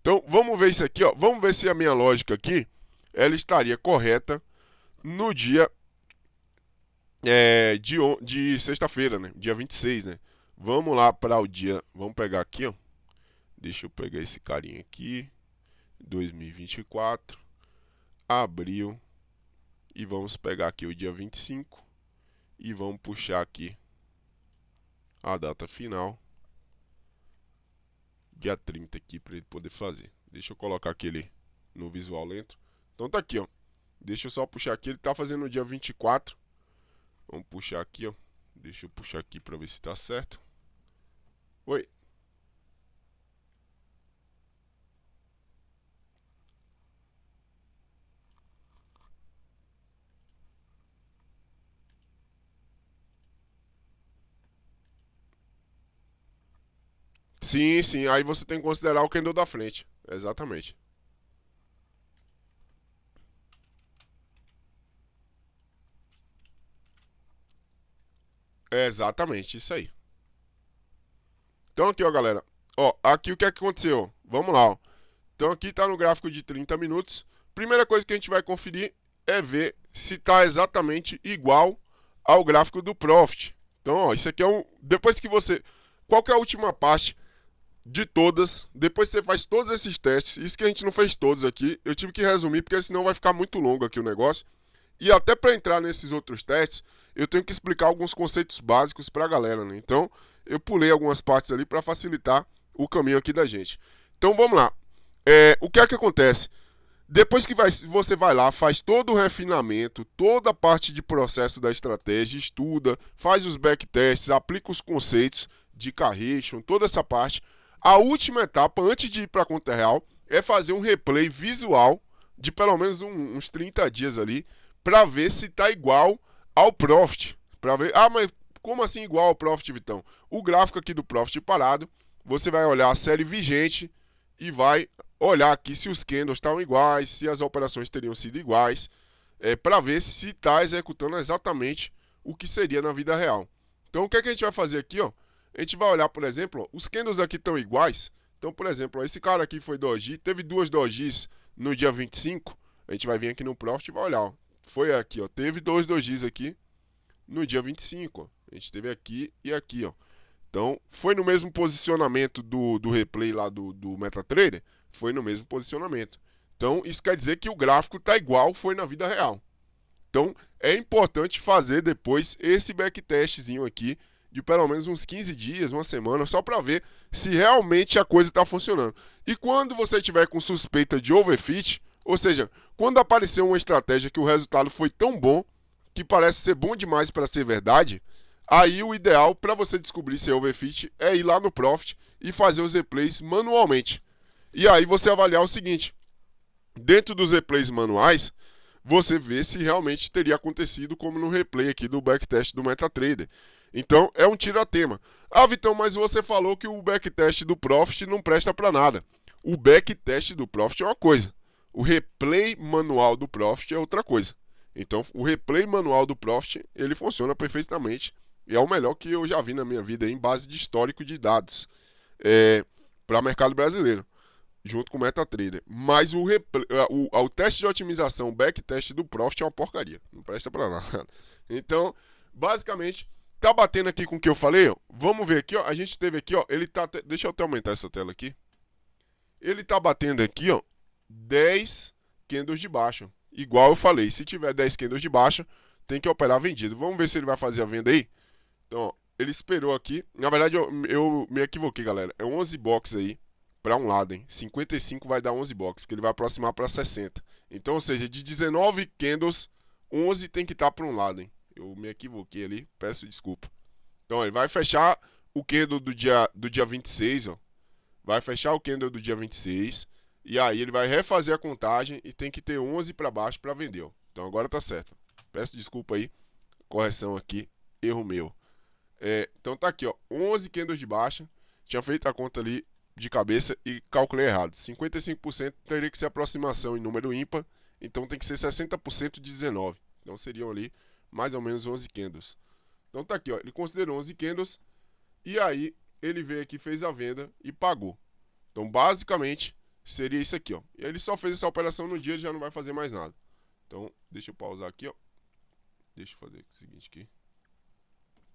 Então, vamos ver isso aqui, ó. Vamos ver se a minha lógica aqui ela estaria correta no dia de sexta-feira, né? Dia 26, né? Vamos lá para o dia. Vamos pegar aqui, ó. Deixa eu pegar esse carinha aqui. 2024. Abril. E vamos pegar aqui o dia 25. E vamos puxar aqui a data final. Dia 30 aqui para ele poder fazer. Deixa eu colocar aquele no visual lento. Então tá aqui, ó. Deixa eu só puxar aqui. Ele tá fazendo no dia 24. Vamos puxar aqui, ó. Deixa eu puxar aqui para ver se tá certo. Oi. Sim, sim. Aí você tem que considerar o candle da frente. Exatamente. É exatamente isso aí. Então aqui, ó, galera. Ó, aqui o que é que aconteceu? Vamos lá, ó. Então aqui está no gráfico de 30 minutos. Primeira coisa que a gente vai conferir é ver se está exatamente igual ao gráfico do Profit. Então, ó, isso aqui é um... Depois que você... Qual que é a última parte de todas? Depois que você faz todos esses testes, isso que a gente não fez todos aqui, eu tive que resumir porque senão vai ficar muito longo aqui o negócio. E até para entrar nesses outros testes, eu tenho que explicar alguns conceitos básicos para a galera, né? Então, eu pulei algumas partes ali para facilitar o caminho aqui da gente. Então, vamos lá. O que é que acontece? Depois que você vai lá, faz todo o refinamento, toda a parte de processo da estratégia, estuda, faz os backtests, aplica os conceitos de Carration, toda essa parte. A última etapa, antes de ir para a conta real, é fazer um replay visual de pelo menos uns 30 dias ali, para ver se está igual ao Profit. Para ver, mas como assim igual ao Profit, Vitão? O gráfico aqui do Profit parado, você vai olhar a série vigente e vai olhar aqui se os candles estão iguais, se as operações teriam sido iguais, para ver se está executando exatamente o que seria na vida real. Então, o que é que a gente vai fazer aqui? Ó? A gente vai olhar, por exemplo, ó, os candles aqui estão iguais. Então, por exemplo, ó, esse cara aqui foi doji, teve duas dojis no dia 25. A gente vai vir aqui no Profit e vai olhar. Ó. Foi aqui, ó, teve dois dojis aqui no dia 25. Ó. A gente teve aqui e aqui, ó. Então, foi no mesmo posicionamento do replay lá do MetaTrader? Foi no mesmo posicionamento. Então, isso quer dizer que o gráfico está igual foi na vida real. Então, é importante fazer depois esse backtestzinho aqui de pelo menos uns 15 dias, uma semana, só para ver se realmente a coisa está funcionando. E quando você tiver com suspeita de overfit, ou seja, quando aparecer uma estratégia que o resultado foi tão bom que parece ser bom demais para ser verdade, aí o ideal para você descobrir se é overfit é ir lá no Profit e fazer os replays manualmente. E aí você avaliar o seguinte: dentro dos replays manuais, você vê se realmente teria acontecido como no replay aqui do backtest do MetaTrader. Então é um tira-tema. Ah, Vitão, mas você falou que o backtest do Profit não presta para nada. O backtest do Profit é uma coisa. O replay manual do Profit é outra coisa. Então, o replay manual do Profit, ele funciona perfeitamente. E é o melhor que eu já vi na minha vida em base de histórico de dados para mercado brasileiro, junto com o MetaTrader. Mas o teste de otimização, o backtest do Profit é uma porcaria. Não presta para nada. Então, basicamente, tá batendo aqui com o que eu falei, ó. Vamos ver aqui, ó. A gente teve aqui, ó. Ele tá. Deixa eu até aumentar essa tela aqui. Ele tá batendo aqui, ó. 10 candles de baixa. Igual eu falei, se tiver 10 candles de baixa, tem que operar vendido. Vamos ver se ele vai fazer a venda aí. Então, ó, ele esperou aqui. Na verdade, eu me equivoquei, galera. É 11 boxes aí para um lado, hein? 55 vai dar 11 boxes, porque ele vai aproximar para 60. Então, ou seja, de 19 candles, 11 tem que estar para um lado, hein? Eu me equivoquei ali, peço desculpa. Então, ele vai fechar o candle do dia 26, ó. Vai fechar o candle do dia 26. E aí ele vai refazer a contagem e tem que ter 11 para baixo para vender, ó. Então agora tá certo. Peço desculpa aí. Correção aqui, erro meu. Então tá aqui, ó, 11 candles de baixa. Tinha feito a conta ali de cabeça e calculei errado. 55% teria que ser aproximação em número ímpar, então tem que ser 60% de 19. Então seriam ali mais ou menos 11 candles. Então tá aqui, ó, ele considerou 11 candles e aí ele veio aqui, fez a venda e pagou. Então basicamente seria isso aqui, ó. E ele só fez essa operação no dia, ele já não vai fazer mais nada. Então deixa eu pausar aqui, ó. Deixa eu fazer o seguinte aqui.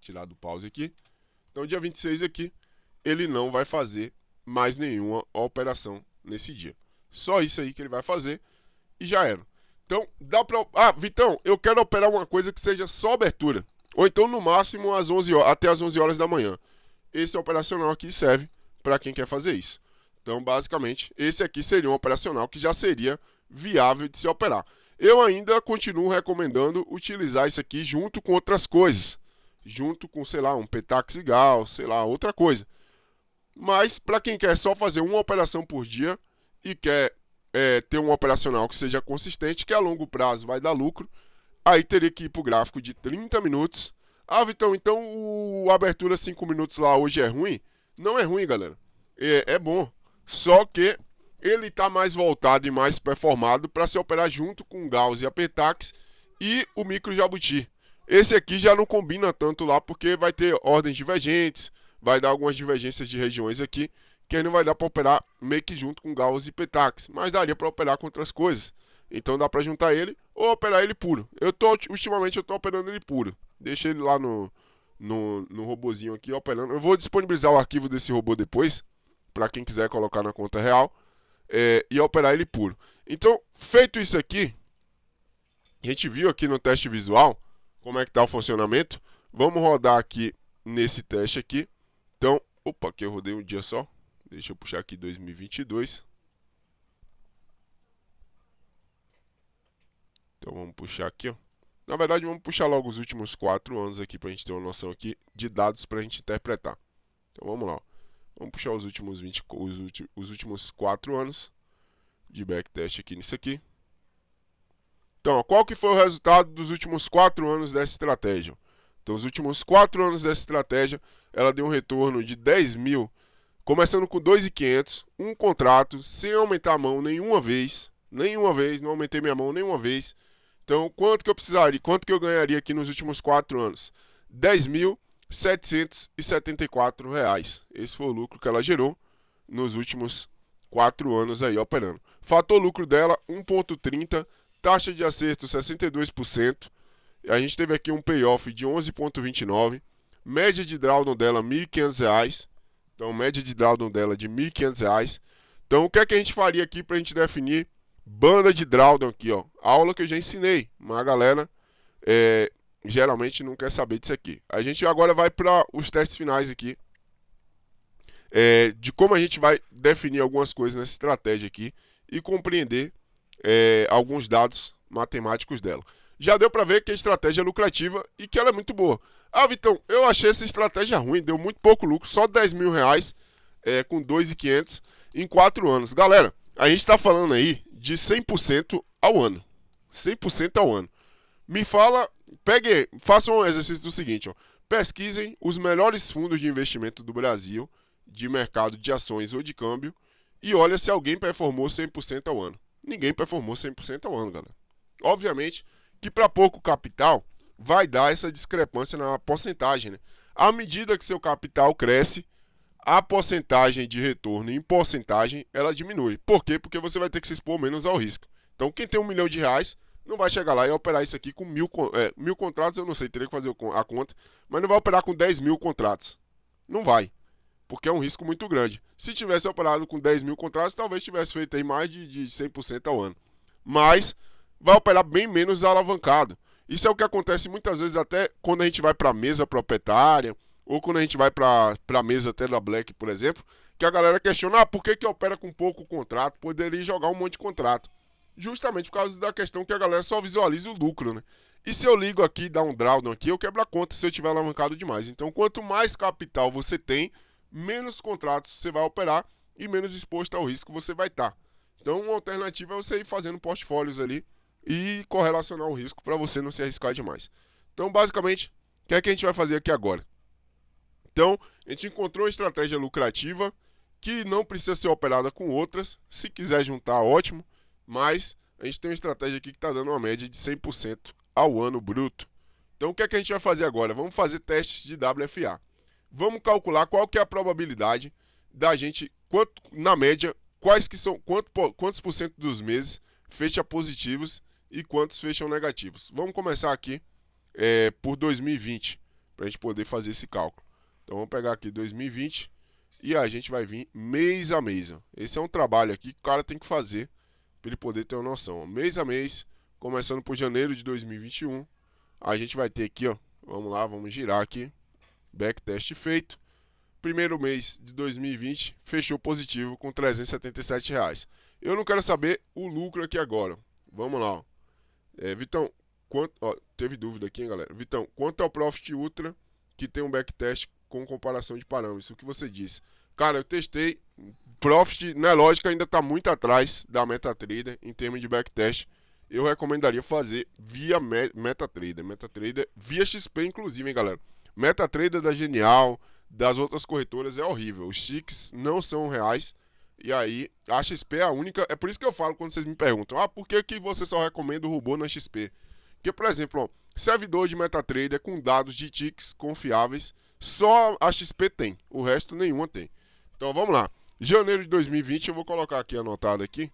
Tirar do pause aqui. Então, dia 26 aqui, ele não vai fazer mais nenhuma operação nesse dia. Só isso aí que ele vai fazer e já era. Então, dá pra... Ah, Vitão, eu quero operar uma coisa que seja só abertura. Ou então, no máximo, às 11 horas, até às 11 horas da manhã. Esse operacional aqui serve para quem quer fazer isso. Então, basicamente, esse aqui seria um operacional que já seria viável de se operar. Eu ainda continuo recomendando utilizar isso aqui junto com outras coisas. Junto com, sei lá, um Petax Gal, sei lá, outra coisa. Mas, para quem quer só fazer uma operação por dia e quer ter um operacional que seja consistente, que a longo prazo vai dar lucro, aí teria que ir para o gráfico de 30 minutos. Ah, Vitão, então o abertura 5 minutos lá hoje é ruim? Não é ruim, galera. é bom. Só que ele está mais voltado e mais performado para se operar junto com o Gauss e a Petax e o micro jabuti. Esse aqui já não combina tanto lá porque vai ter ordens divergentes, vai dar algumas divergências de regiões aqui, que aí não vai dar para operar meio que junto com Gauss e Petax, mas daria para operar com outras coisas. Então dá para juntar ele ou operar ele puro. Ultimamente eu tô operando ele puro. Deixa ele lá no robozinho aqui operando. Eu vou disponibilizar o arquivo desse robô depois, para quem quiser colocar na conta real, e operar ele puro. Então, feito isso aqui, a gente viu aqui no teste visual como é que está o funcionamento. Vamos rodar aqui nesse teste aqui. Então, opa, que eu rodei um dia só. Deixa eu puxar aqui 2022. Então vamos puxar aqui, ó. Na verdade, vamos puxar logo os últimos 4 anos aqui para a gente ter uma noção aqui de dados para a gente interpretar. Então vamos lá. Vamos puxar os últimos 4 anos de backtest aqui nisso aqui. Então, ó, qual que foi o resultado dos últimos 4 anos dessa estratégia? Então, os últimos 4 anos dessa estratégia, ela deu um retorno de 10 mil, começando com 2.500, um contrato, sem aumentar a mão nenhuma vez, não aumentei minha mão nenhuma vez. Então, quanto que eu precisaria, quanto que eu ganharia aqui nos últimos 4 anos? R$ 10.774. Esse foi o lucro que ela gerou nos últimos 4 anos aí operando. Fator lucro dela 1.30, taxa de acerto 62%. A gente teve aqui um payoff de 11.29, média de drawdown dela R$ 1.500. Então, média de drawdown dela de R$ 1.500. Então, o que é que a gente faria aqui para a gente definir banda de drawdown aqui, ó? Aula que eu já ensinei, mas a galera geralmente não quer saber disso aqui. A gente agora vai para os testes finais aqui, de como a gente vai definir algumas coisas nessa estratégia aqui e compreender alguns dados matemáticos dela. Já deu para ver que a estratégia é lucrativa e que ela é muito boa. Ah, Vitão, eu achei essa estratégia ruim, deu muito pouco lucro, só R$ 10 mil com 2.500 em 4 anos. Galera, a gente está falando aí de 100% ao ano. 100% ao ano. Me fala, façam um exercício do seguinte, ó. Pesquisem os melhores fundos de investimento do Brasil, de mercado de ações ou de câmbio, e olha se alguém performou 100% ao ano. Ninguém performou 100% ao ano, galera. Obviamente que para pouco capital vai dar essa discrepância na porcentagem, né? À medida que seu capital cresce, a porcentagem de retorno em porcentagem ela diminui. Por quê? Porque você vai ter que se expor menos ao risco. Então, quem tem R$ 1 milhão não vai chegar lá e operar isso aqui com mil contratos, eu não sei, teria que fazer a conta, mas não vai operar com 10 mil contratos. Não vai, porque é um risco muito grande. Se tivesse operado com 10 mil contratos, talvez tivesse feito aí mais de 100% ao ano. Mas vai operar bem menos alavancado. Isso é o que acontece muitas vezes até quando a gente vai para a mesa proprietária, ou quando a gente vai para a mesa até da Black, por exemplo, que a galera questiona, por que opera com pouco contrato? Poderia jogar um monte de contrato. Justamente por causa da questão que a galera só visualiza o lucro, né? E se eu ligo aqui e dar um drawdown aqui, eu quebro a conta se eu tiver alavancado demais. Então, quanto mais capital você tem, menos contratos você vai operar e menos exposto ao risco você vai estar. Então, uma alternativa é você ir fazendo portfólios ali e correlacionar o risco para você não se arriscar demais. Então, basicamente, o que é que a gente vai fazer aqui agora? Então, a gente encontrou uma estratégia lucrativa que não precisa ser operada com outras. Se quiser juntar, ótimo. Mas a gente tem uma estratégia aqui que está dando uma média de 100% ao ano bruto. Então, o que é que a gente vai fazer agora? Vamos fazer testes de WFA. Vamos calcular qual que é a probabilidade da gente, na média, quantos por cento dos meses fecha positivos e quantos fecham negativos. Vamos começar aqui por 2020, para a gente poder fazer esse cálculo. Então, vamos pegar aqui 2020 e a gente vai vir mês a mês. Ó. Esse é um trabalho aqui que o cara tem que fazer para ele poder ter uma noção. Ó. Mês a mês, começando por janeiro de 2021, a gente vai ter aqui, ó, vamos lá, vamos girar aqui, backtest feito. Primeiro mês de 2020 fechou positivo com R$ 377. Eu não quero saber o lucro aqui agora. Vamos lá. Ó. Vitão, teve dúvida aqui, hein, galera? Vitão, quanto é o Profit Ultra que tem um backtest com comparação de parâmetros? O que você disse? Cara, eu testei. Profit, na lógica, ainda está muito atrás da MetaTrader em termos de backtest. Eu recomendaria fazer via MetaTrader. MetaTrader via XP, inclusive, hein, galera? MetaTrader da Genial, das outras corretoras é horrível. Os ticks não são reais. E aí, a XP é a única. É por isso que eu falo quando vocês me perguntam: ah, por que você só recomenda o robô na XP? Porque, por exemplo, ó, servidor de MetaTrader com dados de ticks confiáveis, só a XP tem. O resto nenhuma tem. Então vamos lá. Janeiro de 2020, eu vou colocar aqui anotado aqui.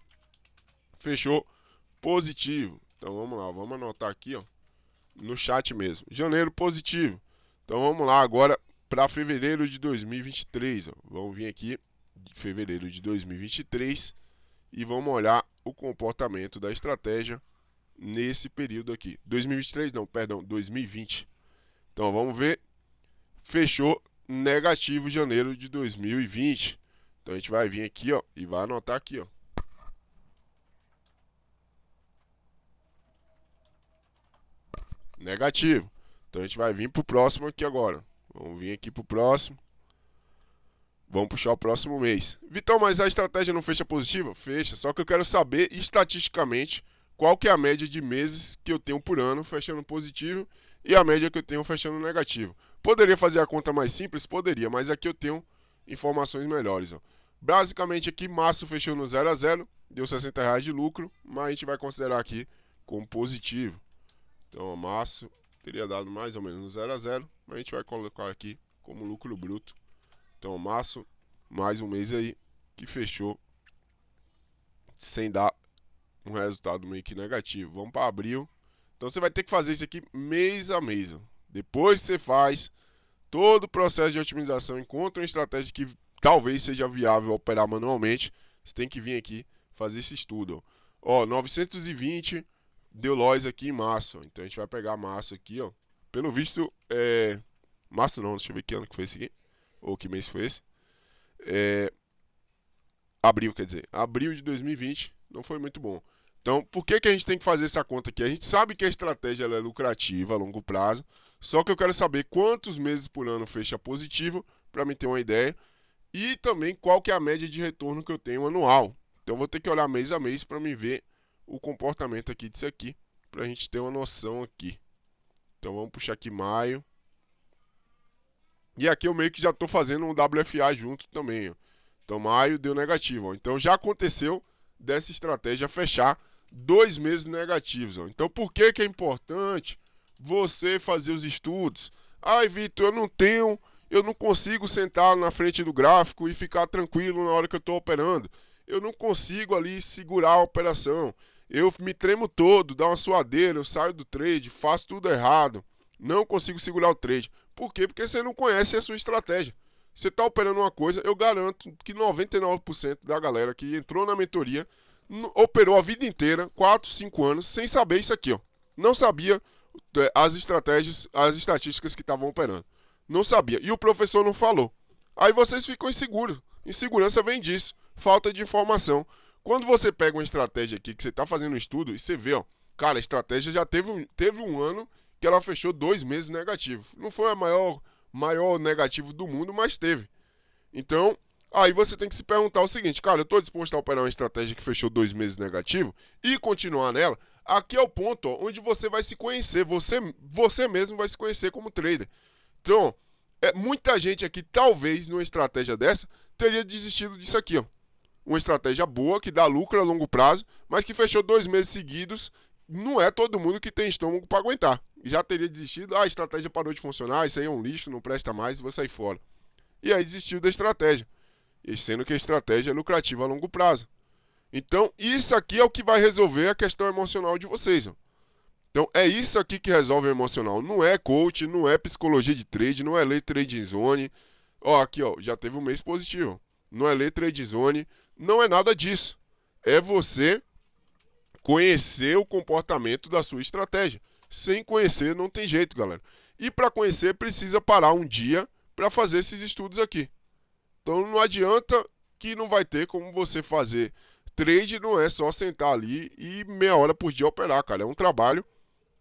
Fechou positivo. Então vamos lá, vamos anotar aqui, ó, no chat mesmo. Janeiro positivo. Então vamos lá agora para fevereiro de 2023. Ó. Vamos vir aqui de fevereiro de 2023 e vamos olhar o comportamento da estratégia nesse período aqui. 2023 não, perdão, 2020. Então vamos ver. Fechou negativo janeiro de 2020. Então a gente vai vir aqui, ó, e vai anotar aqui, ó. Negativo. Então a gente vai vir para o próximo aqui agora. Vamos vir aqui para o próximo. Vamos puxar o próximo mês. Vitão, mas a estratégia não fecha positiva? Fecha, só que eu quero saber estatisticamente qual que é a média de meses que eu tenho por ano fechando positivo e a média que eu tenho fechando negativo. Poderia fazer a conta mais simples? Poderia, mas aqui eu tenho informações melhores. Ó. Basicamente aqui, março fechou no 0 a 0, deu R$60 de lucro, mas a gente vai considerar aqui como positivo. Então, março teria dado mais ou menos 0 a 0, mas a gente vai colocar aqui como lucro bruto. Então, março, mais um mês aí que fechou sem dar um resultado meio que negativo. Vamos para abril. Então, você vai ter que fazer isso aqui mês a mês. Ó. Depois você faz todo o processo de otimização, encontra uma estratégia que talvez seja viável operar manualmente. Você tem que vir aqui fazer esse estudo. Ó, 920 deu loss aqui em março. Então a gente vai pegar março aqui, ó. Pelo visto, março não, deixa eu ver que ano que foi esse aqui. Ou que mês foi esse. Abril, quer dizer. Abril de 2020 não foi muito bom. Então, por que a gente tem que fazer essa conta aqui? A gente sabe que a estratégia ela é lucrativa a longo prazo. Só que eu quero saber quantos meses por ano fecha positivo, para me ter uma ideia. E também qual que é a média de retorno que eu tenho anual. Então, eu vou ter que olhar mês a mês para me ver o comportamento aqui disso aqui, para a gente ter uma noção aqui. Então vamos puxar aqui maio. E aqui eu meio que já estou fazendo um WFA junto também. Ó. Então maio deu negativo. Ó. Então já aconteceu dessa estratégia fechar 2 meses negativos. Ó. Então por que é importante você fazer os estudos? Ai, Vitor, eu não consigo sentar na frente do gráfico e ficar tranquilo na hora que eu estou operando. Eu não consigo ali segurar a operação. Eu me tremo todo, dá uma suadeira, eu saio do trade, faço tudo errado. Não consigo segurar o trade. Por quê? Porque você não conhece a sua estratégia. Você está operando uma coisa, eu garanto que 99% da galera que entrou na mentoria operou a vida inteira, 4, 5 anos, sem saber isso aqui. Ó. Não sabia as estratégias, as estatísticas que estavam operando. Não sabia. E o professor não falou. Aí vocês ficam inseguros. Insegurança vem disso. Falta de informação. Quando você pega uma estratégia aqui, que você está fazendo um estudo, e você vê, ó, cara, a estratégia já teve um ano que ela fechou 2 meses negativo. Não foi a maior negativo do mundo, mas teve. Então, aí você tem que se perguntar o seguinte, cara, eu estou disposto a operar uma estratégia que fechou 2 meses negativo e continuar nela? Aqui é o ponto, ó, onde você vai se conhecer, você mesmo vai se conhecer como trader. Então, muita gente aqui, talvez, numa estratégia dessa, teria desistido disso aqui, ó. Uma estratégia boa, que dá lucro a longo prazo, mas que fechou 2 meses seguidos. Não é todo mundo que tem estômago para aguentar. Já teria desistido, a estratégia parou de funcionar, isso aí é um lixo, não presta mais, vou sair fora. E aí desistiu da estratégia, e sendo que a estratégia é lucrativa a longo prazo. Então, isso aqui é o que vai resolver a questão emocional de vocês. Ó. Então, é isso aqui que resolve o emocional. Não é coach, não é psicologia de trade, não é lei Trade Zone. Ó, aqui, ó, já teve um mês positivo. Não é lei Trade Zone, não é nada disso. É você conhecer o comportamento da sua estratégia. Sem conhecer não tem jeito, galera. E para conhecer precisa parar um dia para fazer esses estudos aqui. Então não adianta que não vai ter como você fazer. Trade não é só sentar ali e meia hora por dia operar, cara. É um trabalho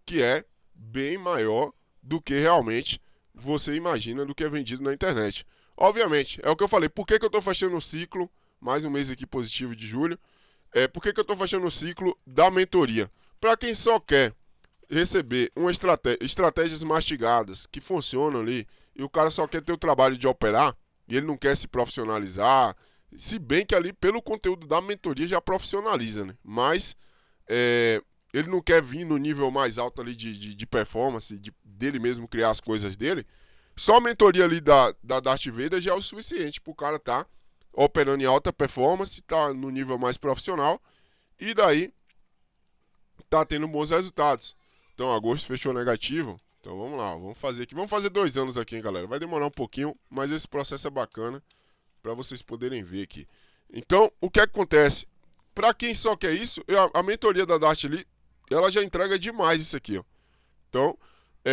que é bem maior do que realmente você imagina do que é vendido na internet. Obviamente, é o que eu falei. Por que eu estou fechando o ciclo? Mais um mês aqui positivo de julho. Por que eu estou fechando o ciclo da mentoria? Para quem só quer receber estratégias mastigadas que funcionam ali e o cara só quer ter o trabalho de operar e ele não quer se profissionalizar, se bem que ali pelo conteúdo da mentoria já profissionaliza, né? Mas é, ele não quer vir no nível mais alto ali de performance, dele mesmo criar as coisas dele. Só a mentoria ali da Darth Vader já é o suficiente para o cara estar operando em alta performance, tá no nível mais profissional e daí tá tendo bons resultados. Então, agosto fechou negativo. Então, vamos lá, vamos fazer aqui. Vamos fazer 2 anos aqui, hein, galera. Vai demorar um pouquinho, mas esse processo é bacana para vocês poderem ver aqui. Então, o que acontece? Para quem só quer isso, a mentoria da Dart ali, ela já entrega demais isso aqui, ó. Então,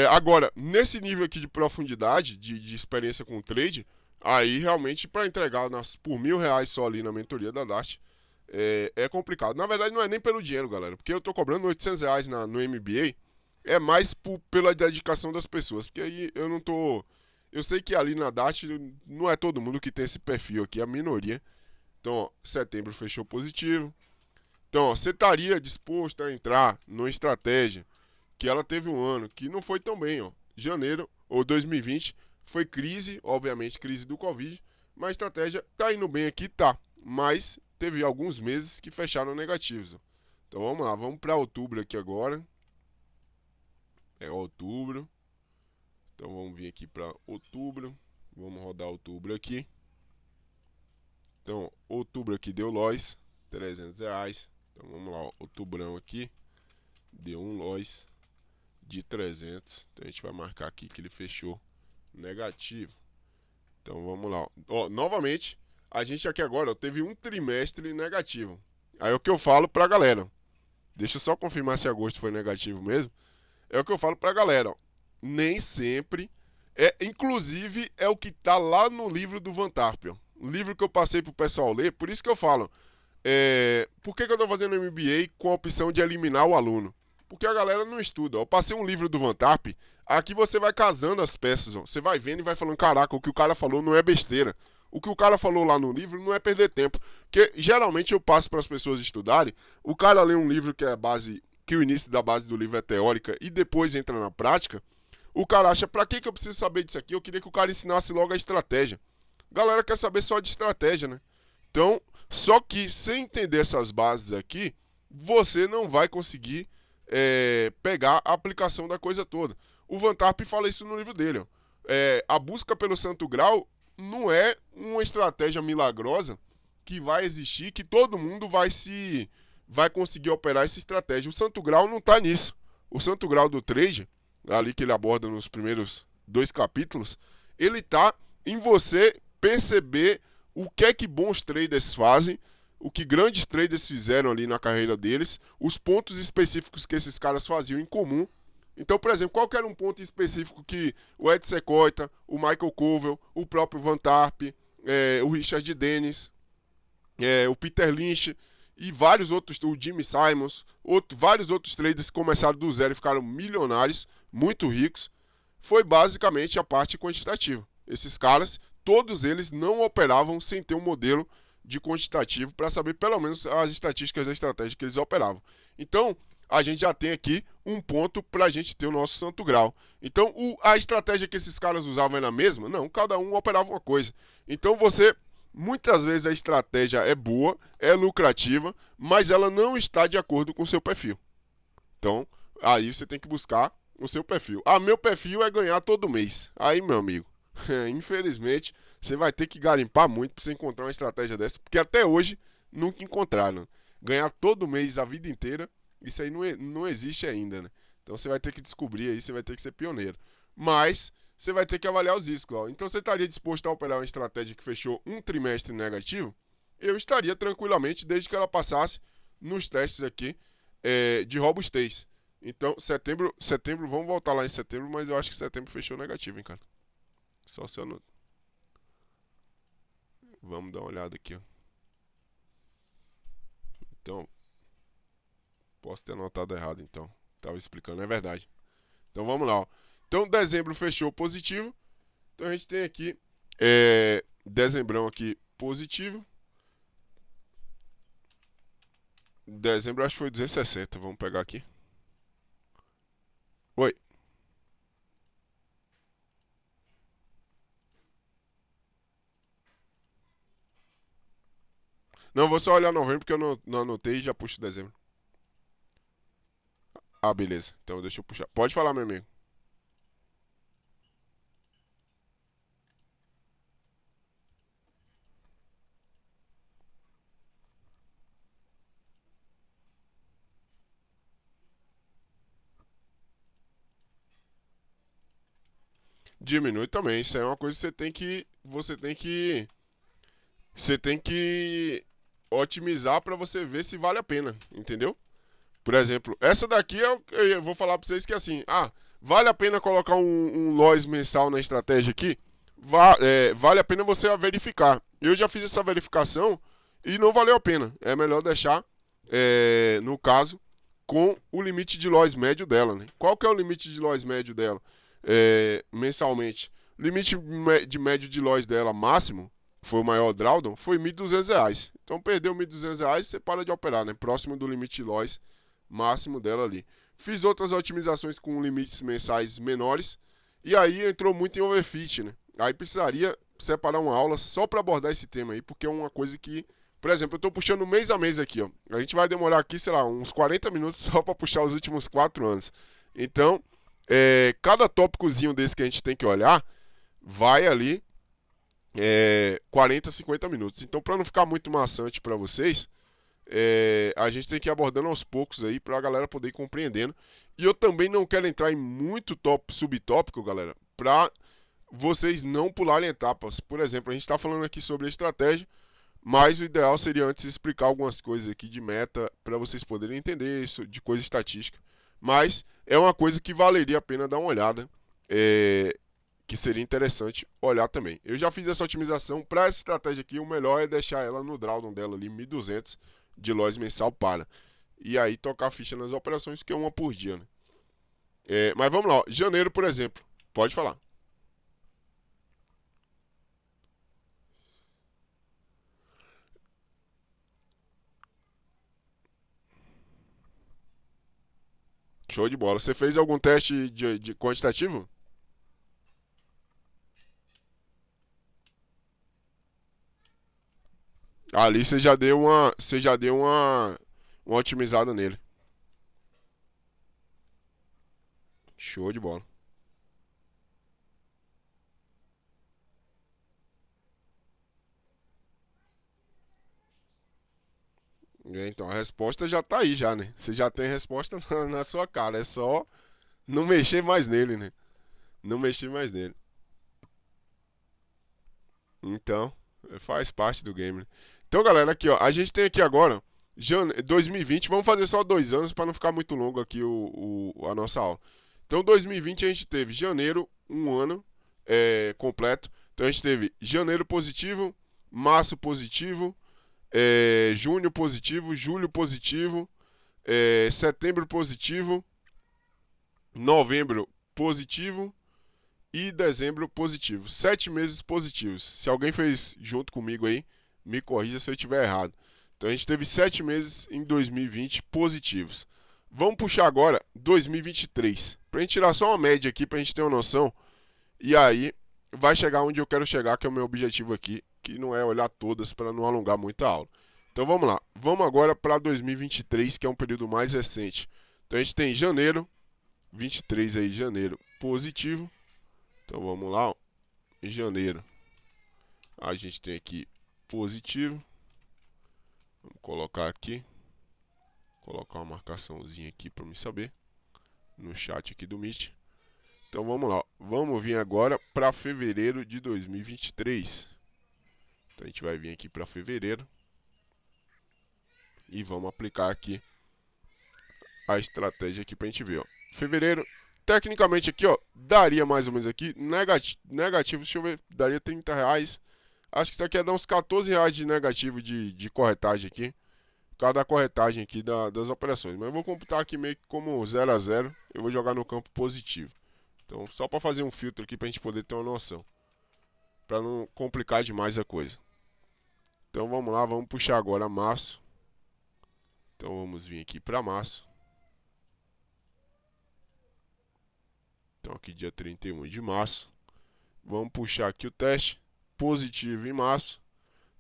agora, nesse nível aqui de profundidade, de experiência com o trade, aí realmente para entregar por R$ 1.000 só ali na mentoria da Dart, é complicado. Na verdade, não é nem pelo dinheiro, galera, porque eu tô cobrando R$ 800 no MBA, é mais pela dedicação das pessoas, porque aí eu não tô. Eu sei que ali na Dart não é todo mundo que tem esse perfil aqui, é a minoria. Então, ó, setembro fechou positivo. Então, ó, você estaria disposto a entrar numa estratégia que ela teve um ano que não foi tão bem, ó. Janeiro ou 2020 foi crise, obviamente crise do Covid, mas a estratégia tá indo bem aqui, tá. Mas teve alguns meses que fecharam negativos, ó. Então vamos lá, vamos para outubro aqui agora. É outubro. Então vamos vir aqui para outubro. Vamos rodar outubro aqui. Então, outubro aqui deu loss, R$ 300. Então vamos lá, ó, outubrão aqui deu um loss de 300. Então a gente vai marcar aqui que ele fechou negativo. Então vamos lá. Ó, novamente, a gente aqui agora ó, teve um trimestre negativo. Aí é o que eu falo pra galera. Deixa eu só confirmar se agosto foi negativo mesmo. É o que eu falo pra galera. Ó, nem sempre. Inclusive, é o que tá lá no livro do Van Tarp. Ó. O livro que eu passei pro pessoal ler. Por isso que eu falo. Por que eu estou fazendo MBA com a opção de eliminar o aluno? Porque a galera não estuda. Eu passei um livro do Van Tarp, aqui você vai casando as peças, ó. Você vai vendo e vai falando, caraca, o que o cara falou não é besteira. O que o cara falou lá no livro não é perder tempo. Porque geralmente eu passo para as pessoas estudarem, o cara lê um livro que é a base, que o início da base do livro é teórica e depois entra na prática, o cara acha, pra que eu preciso saber disso aqui? Eu queria que o cara ensinasse logo a estratégia. A galera quer saber só de estratégia, né? Então, só que sem entender essas bases aqui, você não vai conseguir pegar a aplicação da coisa toda. O Van Tarp fala isso no livro dele. Ó. A busca pelo santo grau não é uma estratégia milagrosa que vai existir, que todo mundo vai conseguir operar essa estratégia. O santo grau não está nisso. O santo grau do trade, ali que ele aborda nos primeiros 2 capítulos, ele está em você perceber o que é que bons traders fazem, o que grandes traders fizeram ali na carreira deles, os pontos específicos que esses caras faziam em comum. Então, por exemplo, qual era um ponto específico que o Ed Secoita, o Michael Covell, o próprio Van Tarp, o Richard Dennis, o Peter Lynch e vários outros, o Jimmy Simons, vários outros traders que começaram do zero e ficaram milionários, muito ricos, foi basicamente a parte quantitativa. Esses caras, todos eles não operavam sem ter um modelo de quantitativo para saber pelo menos as estatísticas da estratégia que eles operavam. Então, a gente já tem aqui um ponto para a gente ter o nosso santo grau. Então, a estratégia que esses caras usavam era a mesma? Não, cada um operava uma coisa. Então, muitas vezes a estratégia é boa, é lucrativa, mas ela não está de acordo com o seu perfil. Então, aí você tem que buscar o seu perfil. Meu perfil é ganhar todo mês. Aí, meu amigo, infelizmente, você vai ter que garimpar muito para você encontrar uma estratégia dessa, porque até hoje nunca encontraram. Ganhar todo mês a vida inteira, isso aí não existe ainda, né? Então você vai ter que descobrir aí, você vai ter que ser pioneiro. Mas você vai ter que avaliar os riscos. Ó. Então você estaria disposto a operar uma estratégia que fechou um trimestre negativo? Eu estaria tranquilamente, desde que ela passasse nos testes aqui de robustez. Então, setembro, vamos voltar lá em setembro, mas eu acho que setembro fechou negativo, hein, cara. Só se eu não... Vamos dar uma olhada aqui, ó. Então, posso ter anotado errado, então. Tava explicando, é verdade. Então, vamos lá, ó. Então, dezembro fechou positivo. Então, a gente tem aqui, dezembrão aqui positivo. Dezembro acho que foi 260, vamos pegar aqui. Oi. Não, vou só olhar novembro porque eu não anotei e já puxo dezembro. Ah, beleza. Então deixa eu puxar. Pode falar, meu amigo. Diminui também. Isso é uma coisa que você tem que otimizar para você ver se vale a pena, entendeu? Por exemplo, essa daqui eu vou falar para vocês que assim, vale a pena colocar um loss mensal na estratégia aqui? Vale a pena você verificar. Eu já fiz essa verificação e não valeu a pena. É melhor deixar, no caso, com o limite de loss médio dela, né? Qual que é o limite de loss médio dela mensalmente? Limite de médio de loss dela máximo, foi o maior drawdown, foi R$ 1.200. Então perdeu R$ 1.200, você para de operar, né? Próximo do limite de loss máximo dela ali. Fiz outras otimizações com limites mensais menores e aí entrou muito em overfit, né? Aí precisaria separar uma aula só para abordar esse tema aí, porque é uma coisa que, por exemplo, eu estou puxando mês a mês aqui, ó. A gente vai demorar aqui, sei lá, uns 40 minutos só para puxar os últimos 4 anos. Então, cada tópicozinho desse que a gente tem que olhar vai ali 40, 50 minutos. Então, para não ficar muito maçante para vocês, a gente tem que ir abordando aos poucos aí para a galera poder ir compreendendo. E eu também não quero entrar em muito subtópico, galera, para vocês não pularem etapas. Por exemplo, a gente está falando aqui sobre a estratégia, mas o ideal seria antes explicar algumas coisas aqui de meta para vocês poderem entender isso, de coisa estatística. Mas é uma coisa que valeria a pena dar uma olhada, que seria interessante olhar também. Eu já fiz essa otimização para essa estratégia aqui. O melhor é deixar ela no drawdown dela ali, 1.200 de loss mensal para. E aí tocar a ficha nas operações, que é uma por dia, né? Mas vamos lá, ó. Janeiro, por exemplo. Pode falar. Show de bola. Você fez algum teste de quantitativo? Ali você já deu uma otimizada nele. Show de bola. Então a resposta já tá aí já, né? Você já tem a resposta na sua cara. É só não mexer mais nele, né? Não mexer mais nele. Então, faz parte do game, né? Então, galera, aqui, ó. A gente tem aqui agora, 2020. Vamos fazer só 2 anos para não ficar muito longo aqui a nossa aula. Então, 2020 a gente teve janeiro, um ano completo. Então, a gente teve janeiro positivo, março positivo, junho positivo, julho positivo, setembro positivo, novembro positivo e dezembro positivo. 7 meses positivos. Se alguém fez junto comigo aí, me corrija se eu estiver errado. Então a gente teve 7 meses em 2020 positivos. Vamos puxar agora 2023. Para a gente tirar só uma média aqui, para a gente ter uma noção. E aí vai chegar onde eu quero chegar, que é o meu objetivo aqui, que não é olhar todas para não alongar muito a aula. Então vamos lá. Vamos agora para 2023, que é um período mais recente. Então a gente tem janeiro, 23 aí, janeiro positivo. Então vamos lá, ó. Em janeiro a gente tem aqui positivo. Vamos colocar aqui, colocar uma marcaçãozinha aqui para me saber no chat aqui do Meet. Então vamos lá, ó. Vamos vir agora para fevereiro de 2023. Então a gente vai vir aqui para fevereiro e vamos aplicar aqui a estratégia aqui para a gente ver, ó. Fevereiro, tecnicamente aqui, ó, daria mais ou menos aqui negativo, deixa eu ver, daria R$ 30. Acho que isso aqui ia dar uns R$ 14 de negativo de corretagem aqui. Por causa da corretagem aqui das operações. Mas eu vou computar aqui meio que como 0 a 0. Eu vou jogar no campo positivo. Então, só para fazer um filtro aqui para a gente poder ter uma noção. Para não complicar demais a coisa. Então, vamos lá, vamos puxar agora março. Então, vamos vir aqui para março. Então, aqui dia 31 de março. Vamos puxar aqui o teste. Positivo em março.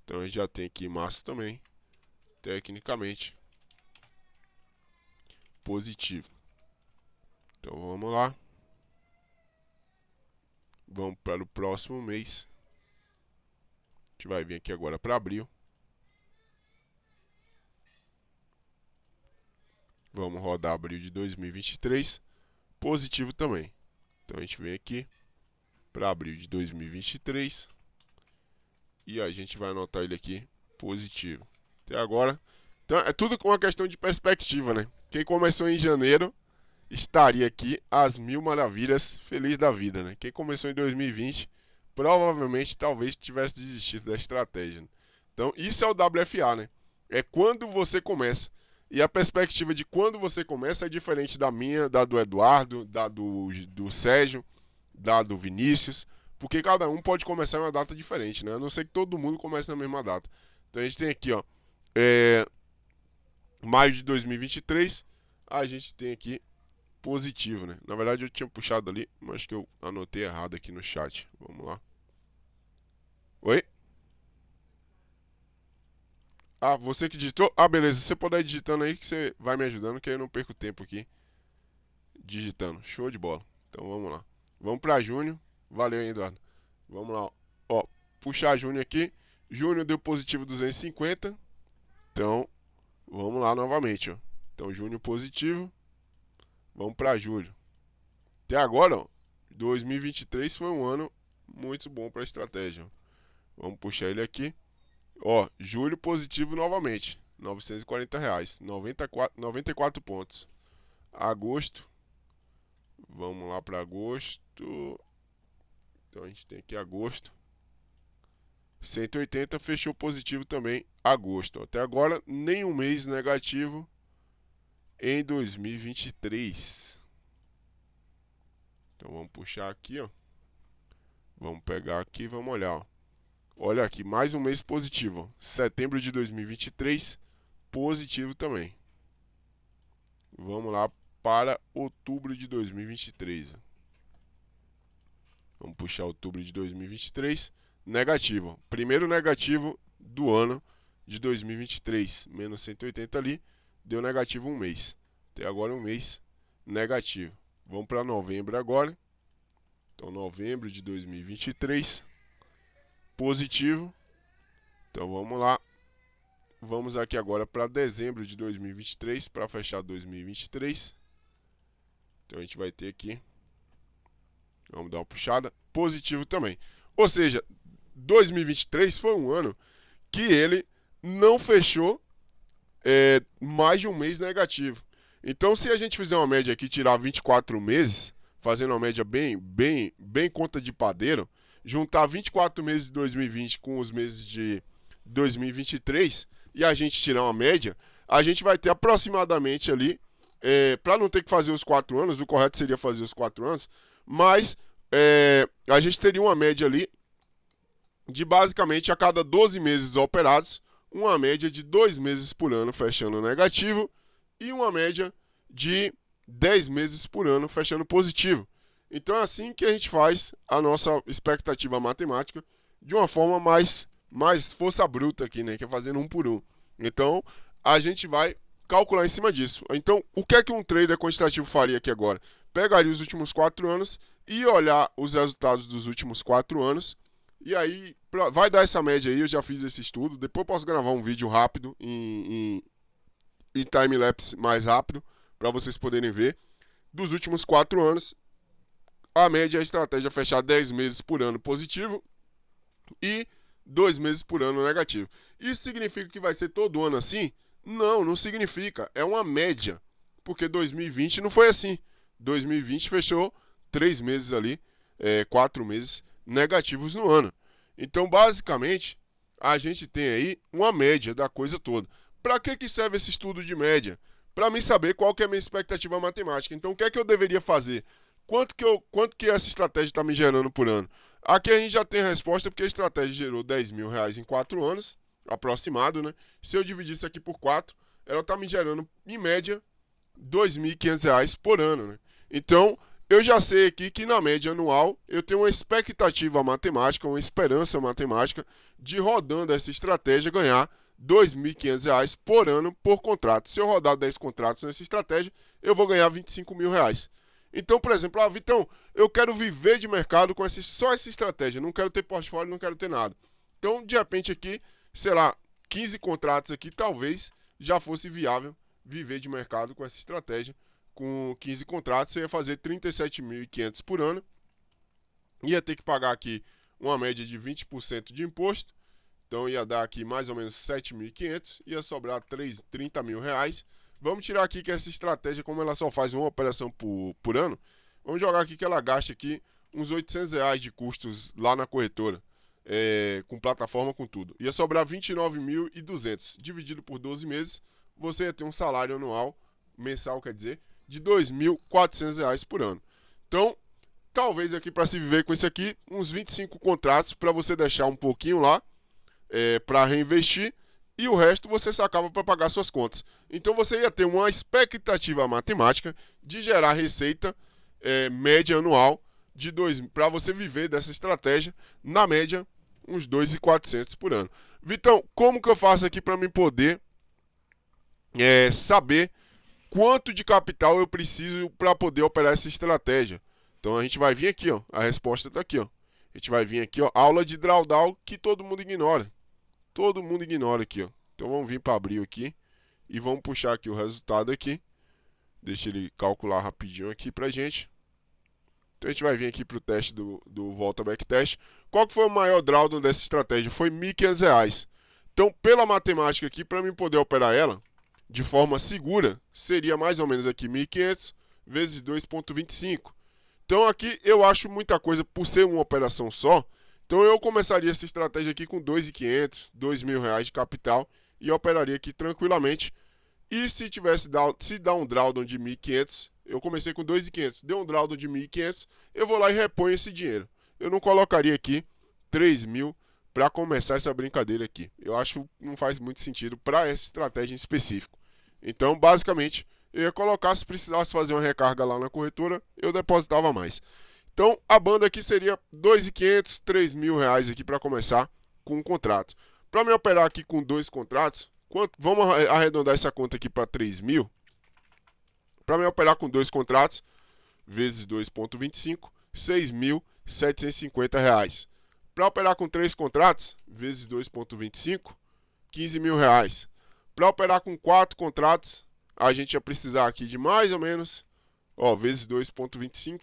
Então, a gente já tem aqui março também. tecnicamente positivo. Então vamos lá. Vamos para o próximo mês. A gente vai vir aqui agora para abril. Vamos rodar abril de 2023. Positivo também. Então a gente vem aqui para abril de 2023. E a gente vai anotar ele aqui positivo. Até agora. Então é tudo com uma questão de perspectiva, né? Quem começou em janeiro estaria aqui às mil maravilhas, feliz da vida, né? Quem começou em 2020 provavelmente talvez tivesse desistido da estratégia, né? Então isso é o WFA, né? É quando você começa. E a perspectiva de quando você começa é diferente da minha, da do Eduardo, da do Sérgio, da do Vinícius, porque cada um pode começar em uma data diferente, né? A não ser que todo mundo comece na mesma data. Então a gente tem aqui, ó, maio de 2023, a gente tem aqui positivo, né? Na verdade eu tinha puxado ali, mas que eu anotei errado aqui no chat. Vamos lá. Oi? Ah, você que digitou? Ah, beleza. Você pode ir digitando aí que você vai me ajudando, que aí eu não perco tempo aqui digitando. Show de bola. Então vamos lá. Vamos para junho. Valeu, hein, Eduardo. Vamos lá. Ó, puxar junho aqui. Junho deu positivo 250. Então, vamos lá novamente, ó. Então, junho positivo. Vamos para julho. Até agora, ó, 2023 foi um ano muito bom para a estratégia. Vamos puxar ele aqui. Ó, julho positivo novamente. R$ 940. 94 pontos. Agosto. Vamos lá para agosto. Então a gente tem aqui agosto. 180 fechou positivo também agosto. Até agora, nenhum mês negativo em 2023. Então vamos puxar aqui, ó. Vamos pegar aqui e vamos olhar, ó. Olha aqui, mais um mês positivo. Setembro de 2023, positivo também. Vamos lá para outubro de 2023. Vamos puxar outubro de 2023. Negativo. Primeiro negativo do ano de 2023. Menos 180 ali. Deu negativo um mês. Até agora um mês negativo. Vamos para novembro agora. Então, novembro de 2023. Positivo. Então, vamos lá. Vamos aqui agora para dezembro de 2023. Para fechar 2023. Então, a gente vai ter aqui. Vamos dar uma puxada. Positivo também. Ou seja, 2023 foi um ano que ele não fechou mais de um mês negativo. Então, se a gente fizer uma média aqui, tirar 24 meses, fazendo uma média bem conta de padeiro, juntar 24 meses de 2020 com os meses de 2023 e a gente tirar uma média, a gente vai ter aproximadamente ali, para não ter que fazer os 4 anos, o correto seria fazer os 4 anos, mas a gente teria uma média ali de basicamente a cada 12 meses operados, uma média de 2 meses por ano fechando negativo e uma média de 10 meses por ano fechando positivo. Então é assim que a gente faz a nossa expectativa matemática de uma forma mais força bruta aqui, né? Que é fazendo um por um. Então a gente vai calcular em cima disso. Então o que é que um trader quantitativo faria aqui agora? Pegaria os últimos 4 anos e olhar os resultados dos últimos 4 anos. E aí, vai dar essa média aí, eu já fiz esse estudo. Depois eu posso gravar um vídeo rápido, em time-lapse mais rápido, para vocês poderem ver. Dos últimos 4 anos, a média é a estratégia fechar 10 meses por ano positivo e 2 meses por ano negativo. Isso significa que vai ser todo ano assim? Não, não significa. É uma média. Porque 2020 não foi assim. 2020 fechou 3 meses ali, 4 meses negativos no ano. Então, basicamente, a gente tem aí uma média da coisa toda. Para que serve esse estudo de média? Para mim saber qual que é a minha expectativa matemática. Então, o que é que eu deveria fazer? Quanto que essa estratégia está me gerando por ano? Aqui a gente já tem a resposta, porque a estratégia gerou R$ 10.000 em 4 anos, aproximado, né? Se eu dividir isso aqui por 4, ela está me gerando, em média, R$ 2.500 por ano, né? Então, eu já sei aqui que na média anual eu tenho uma expectativa matemática, uma esperança matemática de rodando essa estratégia ganhar R$ 2.500 por ano por contrato. Se eu rodar 10 contratos nessa estratégia, eu vou ganhar R$ 25.000. Então, por exemplo, Vitão, eu quero viver de mercado com só essa estratégia, não quero ter portfólio, não quero ter nada. Então, de repente aqui, sei lá, 15 contratos aqui, talvez já fosse viável viver de mercado com essa estratégia. Com 15 contratos, você ia fazer 37.500 por ano. Ia ter que pagar aqui uma média de 20% de imposto. Então ia dar aqui mais ou menos 7.500, ia sobrar R$ 30.000. Vamos tirar aqui que essa estratégia, como ela só faz uma operação por ano, vamos jogar aqui que ela gasta aqui uns R$ 800 de custos lá na corretora, com plataforma, com tudo. Ia sobrar 29.200, dividido por 12 meses, você ia ter um salário anual, mensal quer dizer, de R$ 2.400 por ano. Então, talvez aqui para se viver com isso aqui, uns 25 contratos para você deixar um pouquinho lá, para reinvestir, e o resto você sacava para pagar suas contas. Então você ia ter uma expectativa matemática de gerar receita média anual para você viver dessa estratégia, na média, uns 2.400 por ano. Vitão, como que eu faço aqui para mim poder saber quanto de capital eu preciso para poder operar essa estratégia? Então a gente vai vir aqui, ó, a resposta está aqui, ó. A gente vai vir aqui, ó, aula de drawdown que todo mundo ignora. Todo mundo ignora aqui, ó. Então vamos vir para abrir aqui e vamos puxar aqui o resultado aqui. Deixa ele calcular rapidinho aqui pra gente. Então a gente vai vir aqui para o teste do volta backtest. Qual que foi o maior drawdown dessa estratégia? Foi R$ 1.500. Então, pela matemática aqui, para mim poder operar ela de forma segura, seria mais ou menos aqui 1.500 vezes 2,25. Então aqui eu acho muita coisa por ser uma operação só. Então eu começaria essa estratégia aqui com R$ 2.500, R$ 2.000 de capital e operaria aqui tranquilamente. E se dá um drawdown de 1.500, eu comecei com R$ 2.500, deu um drawdown de 1.500, eu vou lá e reponho esse dinheiro. Eu não colocaria aqui 3.000 para começar essa brincadeira aqui. Eu acho que não faz muito sentido para essa estratégia em específico. Então, basicamente, eu ia colocar, se precisasse fazer uma recarga lá na corretora, eu depositava mais. Então, a banda aqui seria R$ 2.500, R$ 3.000 aqui para começar com um contrato. Para me operar aqui com 2 contratos, vamos arredondar essa conta aqui para 3.000. Para me operar com 2 contratos, vezes 2,25, R$ 6.750. Para operar com 3 contratos, vezes 2,25, R$ 15.000. Para operar com 4 contratos, a gente ia precisar aqui de mais ou menos, vezes 2,25,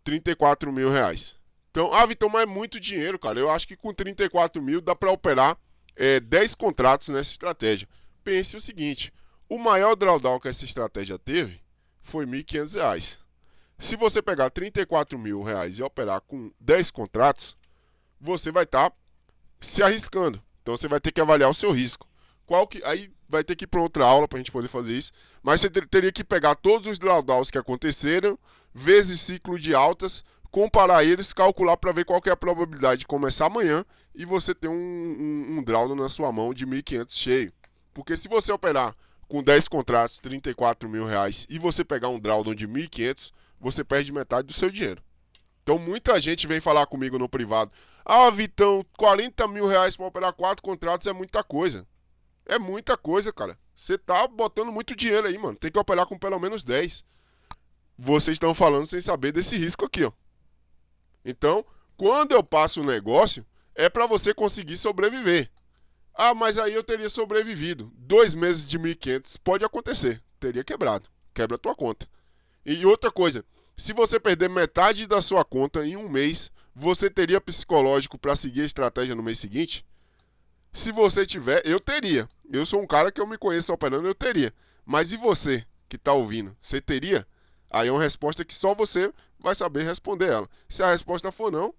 R$ 34.000. Então, Vitão, mas é muito dinheiro, cara. Eu acho que com 34 mil dá para operar 10 contratos nessa estratégia. Pense o seguinte, o maior drawdown que essa estratégia teve foi R$ 1.500. Se você pegar R$ 34.000 e operar com 10 contratos, você vai estar se arriscando. Então você vai ter que avaliar o seu risco. Aí vai ter que ir para outra aula para a gente poder fazer isso. Mas você teria que pegar todos os drawdowns que aconteceram, vezes ciclo de altas, comparar eles, calcular para ver qual que é a probabilidade de começar amanhã e você ter um drawdown na sua mão de R$ 1.500 cheio. Porque se você operar com 10 contratos, R$ 34.000 e você pegar um drawdown de 1.500, você perde metade do seu dinheiro. Então muita gente vem falar comigo no privado. Vitão, R$ 40.000 para operar 4 contratos é muita coisa. É muita coisa, cara. Você tá botando muito dinheiro aí, mano. Tem que operar com pelo menos 10. Vocês estão falando sem saber desse risco aqui, ó. Então, quando eu passo um negócio, é para você conseguir sobreviver. Mas aí eu teria sobrevivido. 2 meses de 1.500 pode acontecer. Teria quebrado. Quebra a tua conta. E outra coisa, se você perder metade da sua conta em um mês, você teria psicológico para seguir a estratégia no mês seguinte? Se você tiver, eu teria. Eu sou um cara que eu me conheço operando, eu teria. Mas e você que está ouvindo? Você teria? Aí é uma resposta que só você vai saber responder ela. Se a resposta for não,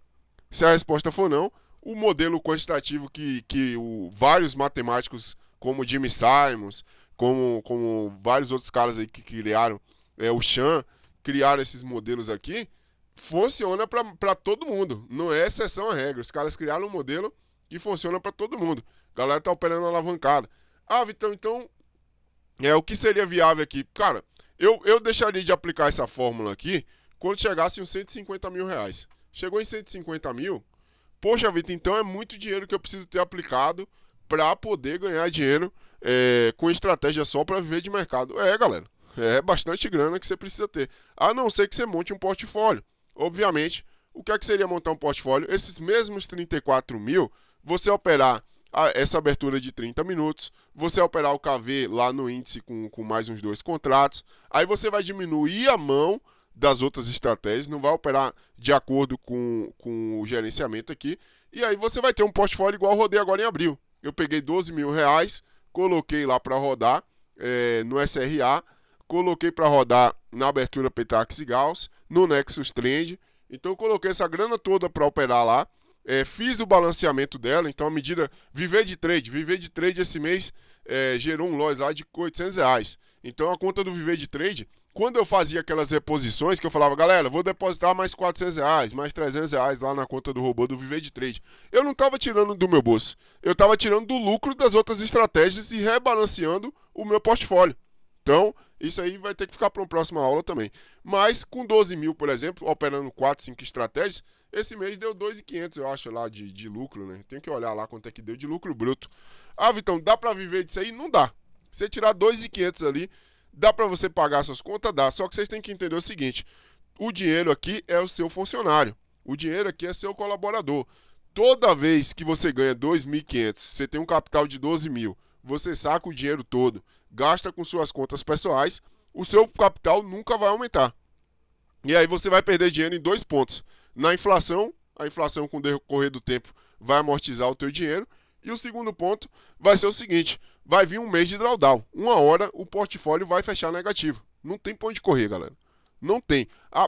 o modelo quantitativo que vários matemáticos, como Jimmy Simons, como vários outros caras aí que criaram, o Chan, criaram esses modelos aqui, funciona para todo mundo. Não é exceção à regra. Os caras criaram um modelo que funciona para todo mundo. A galera tá operando alavancada. Vitão, então, o que seria viável aqui? Cara, eu deixaria de aplicar essa fórmula aqui quando chegasse em uns R$ 150.000. Chegou em 150 mil, poxa vida, então é muito dinheiro que eu preciso ter aplicado para poder ganhar dinheiro com estratégia só para viver de mercado. Galera, é bastante grana que você precisa ter. A não ser que você monte um portfólio. Obviamente, o que é que seria montar um portfólio? Esses mesmos 34 mil, você operar essa abertura de 30 minutos, você operar o KV lá no índice com mais uns 2 contratos, aí você vai diminuir a mão das outras estratégias, não vai operar de acordo com o gerenciamento aqui, e aí você vai ter um portfólio igual eu rodei agora em abril. Eu peguei 12 mil reais, coloquei lá para rodar no SRA, coloquei para rodar na abertura Petax e Gauss, no Nexus Trend. Então eu coloquei essa grana toda para operar lá, fiz o balanceamento dela. Então a medida viver de trade esse mês gerou um loss lá de R$800. Então a conta do viver de trade, quando eu fazia aquelas reposições que eu falava, galera, vou depositar mais R$400, mais R$300 lá na conta do robô do viver de trade, eu não estava tirando do meu bolso, eu estava tirando do lucro das outras estratégias e rebalanceando o meu portfólio. Então, isso aí vai ter que ficar para uma próxima aula também. Mas com 12 mil, por exemplo, operando 4, 5 estratégias, esse mês deu 2.500, eu acho, lá de lucro, né? Tem que olhar lá quanto é que deu de lucro bruto. Ah, Vitão, dá para viver disso aí? Não dá. Você tirar 2.500 ali, dá para você pagar suas contas? Dá. Só que vocês têm que entender o seguinte, o dinheiro aqui é o seu funcionário. O dinheiro aqui é seu colaborador. Toda vez que você ganha 2.500, você tem um capital de 12 mil, você saca o dinheiro todo, gasta com suas contas pessoais, o seu capital nunca vai aumentar. E aí você vai perder dinheiro em 2 pontos. Na inflação, a inflação com o decorrer do tempo vai amortizar o teu dinheiro. E o segundo ponto vai ser o seguinte, vai vir um mês de drawdown. Uma hora o portfólio vai fechar negativo. Não tem pra onde correr, galera. Não tem.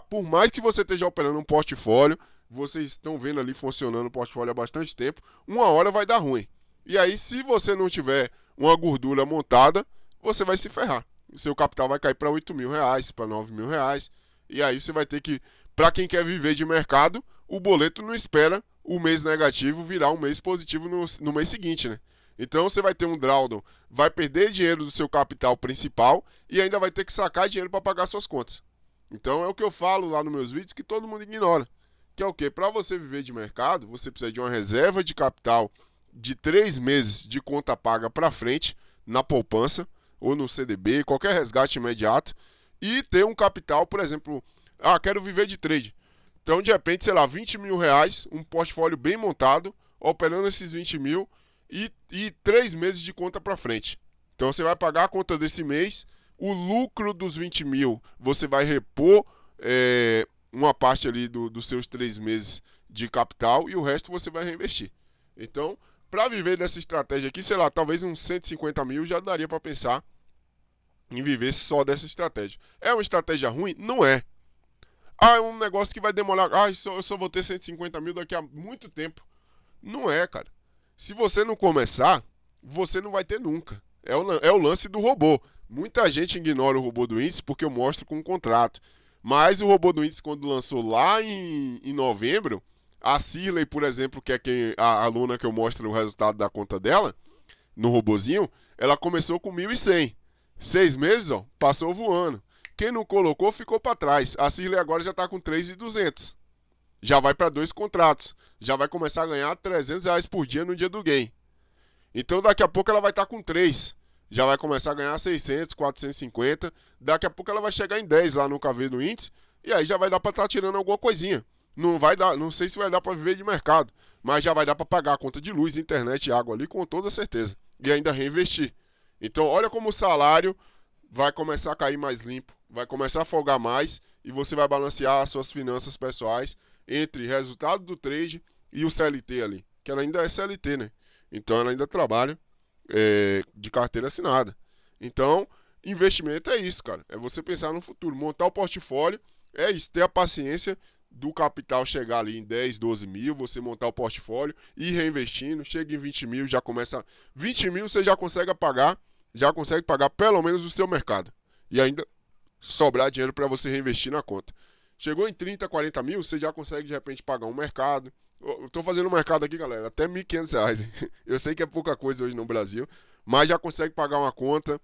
Por mais que você esteja operando um portfólio, vocês estão vendo ali funcionando o portfólio há bastante tempo, uma hora vai dar ruim. E aí, se você não tiver uma gordura montada, você vai se ferrar. O seu capital vai cair para 8 mil reais, para 9 mil reais. E aí você vai ter que, para quem quer viver de mercado, o boleto não espera o mês negativo virar um mês positivo no mês seguinte, né? Então você vai ter um drawdown, vai perder dinheiro do seu capital principal e ainda vai ter que sacar dinheiro para pagar suas contas. Então é o que eu falo lá nos meus vídeos que todo mundo ignora. Que é o quê? Para você viver de mercado, você precisa de uma reserva de capital de 3 meses de conta paga para frente, na poupança, ou no CDB, qualquer resgate imediato, e ter um capital, por exemplo, quero viver de trade. Então, de repente, sei lá, 20 mil reais, um portfólio bem montado, operando esses 20 mil e 3 meses de conta para frente. Então, você vai pagar a conta desse mês, o lucro dos 20 mil, você vai repor uma parte ali dos seus 3 meses de capital e o resto você vai reinvestir. Então, para viver dessa estratégia aqui, sei lá, talvez uns 150 mil já daria para pensar em viver só dessa estratégia. É uma estratégia ruim? Não é. É um negócio que vai demorar. Eu só vou ter 150 mil daqui a muito tempo. Não é, cara. Se você não começar, você não vai ter nunca. É o lance do robô. Muita gente ignora o robô do índice porque eu mostro com um contrato. Mas o robô do índice, quando lançou lá em novembro, a Cirlei, por exemplo, que é a aluna que eu mostro o resultado da conta dela, no robozinho, ela começou com 1.100. 6 meses, ó, passou voando. Quem não colocou ficou para trás. A Cirlei agora já está com 3.200. Já vai para 2 contratos. Já vai começar a ganhar R$300 por dia no dia do game. Então daqui a pouco ela vai estar com 3. Já vai começar a ganhar 600, 450. Daqui a pouco ela vai chegar em 10 lá no KV do índice. E aí já vai dar para estar tirando alguma coisinha. Não vai dar, não sei se vai dar para viver de mercado. Mas já vai dar para pagar a conta de luz, internet e água ali com toda certeza. E ainda reinvestir. Então olha como o salário vai começar a cair mais limpo. Vai começar a folgar mais. E você vai balancear as suas finanças pessoais entre resultado do trade e o CLT ali. Que ela ainda é CLT, né? Então ela ainda trabalha de carteira assinada. Então, investimento é isso, cara. É você pensar no futuro, montar o portfólio, é isso, ter a paciência do capital chegar ali em 10, 12 mil, você montar o portfólio, ir reinvestindo, chega em 20 mil, já começa. 20 mil você já consegue pagar pelo menos o seu mercado. E ainda sobrar dinheiro para você reinvestir na conta. Chegou em 30, 40 mil, você já consegue de repente pagar um mercado. Eu tô fazendo um mercado aqui, galera, até R$1.500. Eu sei que é pouca coisa hoje no Brasil, mas já consegue pagar uma conta,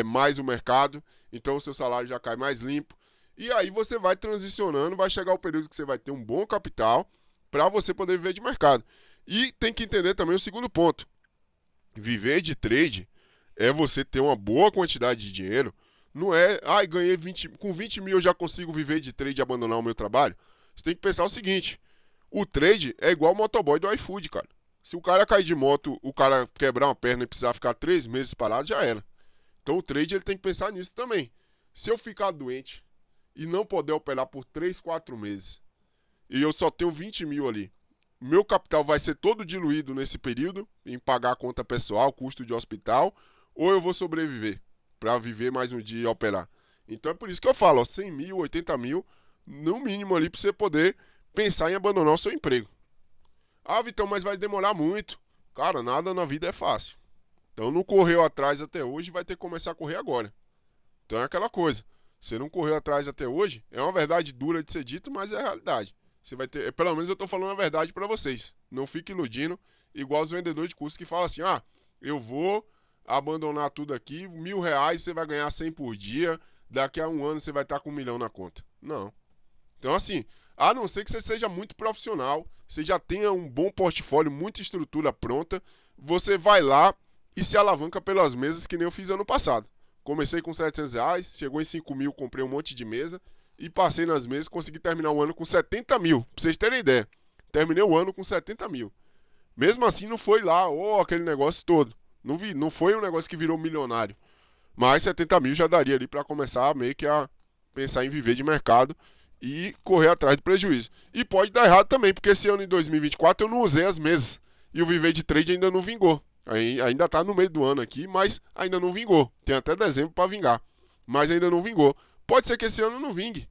mais o mercado, então o seu salário já cai mais limpo. E aí você vai transicionando, vai chegar o período que você vai ter um bom capital para você poder viver de mercado. E tem que entender também o segundo ponto. Viver de trade é você ter uma boa quantidade de dinheiro. Não é, ganhei 20, com 20 mil eu já consigo viver de trade e abandonar o meu trabalho. Você tem que pensar o seguinte: o trade é igual o motoboy do iFood, cara. Se o cara cair de moto, o cara quebrar uma perna e precisar ficar 3 meses parado, já era. Então o trade ele tem que pensar nisso também. Se eu ficar doente e não poder operar por 3, 4 meses, e eu só tenho 20 mil ali, meu capital vai ser todo diluído nesse período, em pagar a conta pessoal, custo de hospital, ou eu vou sobreviver para viver mais um dia e operar. Então é por isso que eu falo, ó, 100 mil, 80 mil, no mínimo ali para você poder pensar em abandonar o seu emprego. Ah, Vitão, mas vai demorar muito. Cara, nada na vida é fácil. Então não correu atrás até hoje, vai ter que começar a correr agora. Então é aquela coisa. Você não correu atrás até hoje, é uma verdade dura de ser dito, mas é a realidade. Você vai ter, pelo menos eu estou falando a verdade para vocês. Não fique iludindo, igual os vendedores de curso que falam assim: eu vou abandonar tudo aqui, R$ 1.000 você vai ganhar 100 por dia, daqui a um ano você vai estar com 1 milhão na conta. Não. Então assim, a não ser que você seja muito profissional, você já tenha um bom portfólio, muita estrutura pronta, você vai lá e se alavanca pelas mesas que nem eu fiz ano passado. Comecei com R$ 700, chegou em 5 mil, comprei um monte de mesa e passei nas mesas, consegui terminar o ano com 70 mil. Pra vocês terem ideia, terminei o ano com 70 mil. Mesmo assim, não foi lá, aquele negócio todo. Não foi um negócio que virou milionário. Mas 70 mil já daria ali para começar meio que a pensar em viver de mercado e correr atrás do prejuízo. E pode dar errado também, porque esse ano em 2024 eu não usei as mesas. E o viver de trade ainda não vingou. Ainda está no meio do ano aqui, mas ainda não vingou. Tem até dezembro para vingar. Mas ainda não vingou. Pode ser que esse ano não vingue.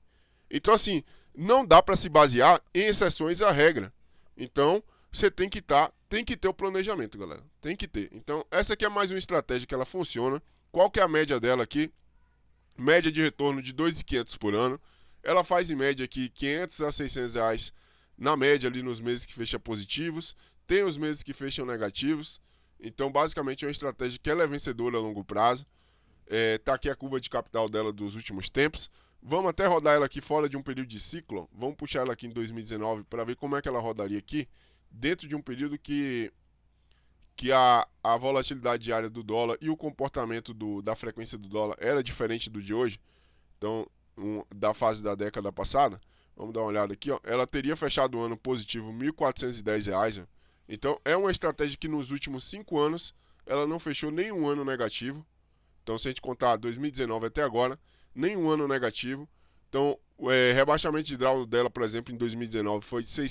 Então, assim, não dá para se basear em exceções à regra. Então, você tem que ter o planejamento, galera. Tem que ter. Então, essa aqui é mais uma estratégia que ela funciona. Qual que é a média dela aqui? Média de retorno de 2.500 por ano. Ela faz em média aqui 500 a 600 reais na média ali nos meses que fecham positivos. Tem os meses que fecham negativos. Então, basicamente, é uma estratégia que ela é vencedora a longo prazo. Tá aqui a curva de capital dela dos últimos tempos. Vamos até rodar ela aqui fora de um período de ciclo. Vamos puxar ela aqui em 2019 para ver como é que ela rodaria aqui. Dentro de um período que a volatilidade diária do dólar e o comportamento da frequência do dólar era diferente do de hoje. Então, da fase da década passada. Vamos dar uma olhada aqui, ó. Ela teria fechado o ano positivo R$ 1.410. Ó. Então, é uma estratégia que nos últimos 5 anos ela não fechou nenhum ano negativo. Então, se a gente contar 2019 até agora, nenhum ano negativo. Então, o rebaixamento de draw dela, por exemplo, em 2019 foi de R$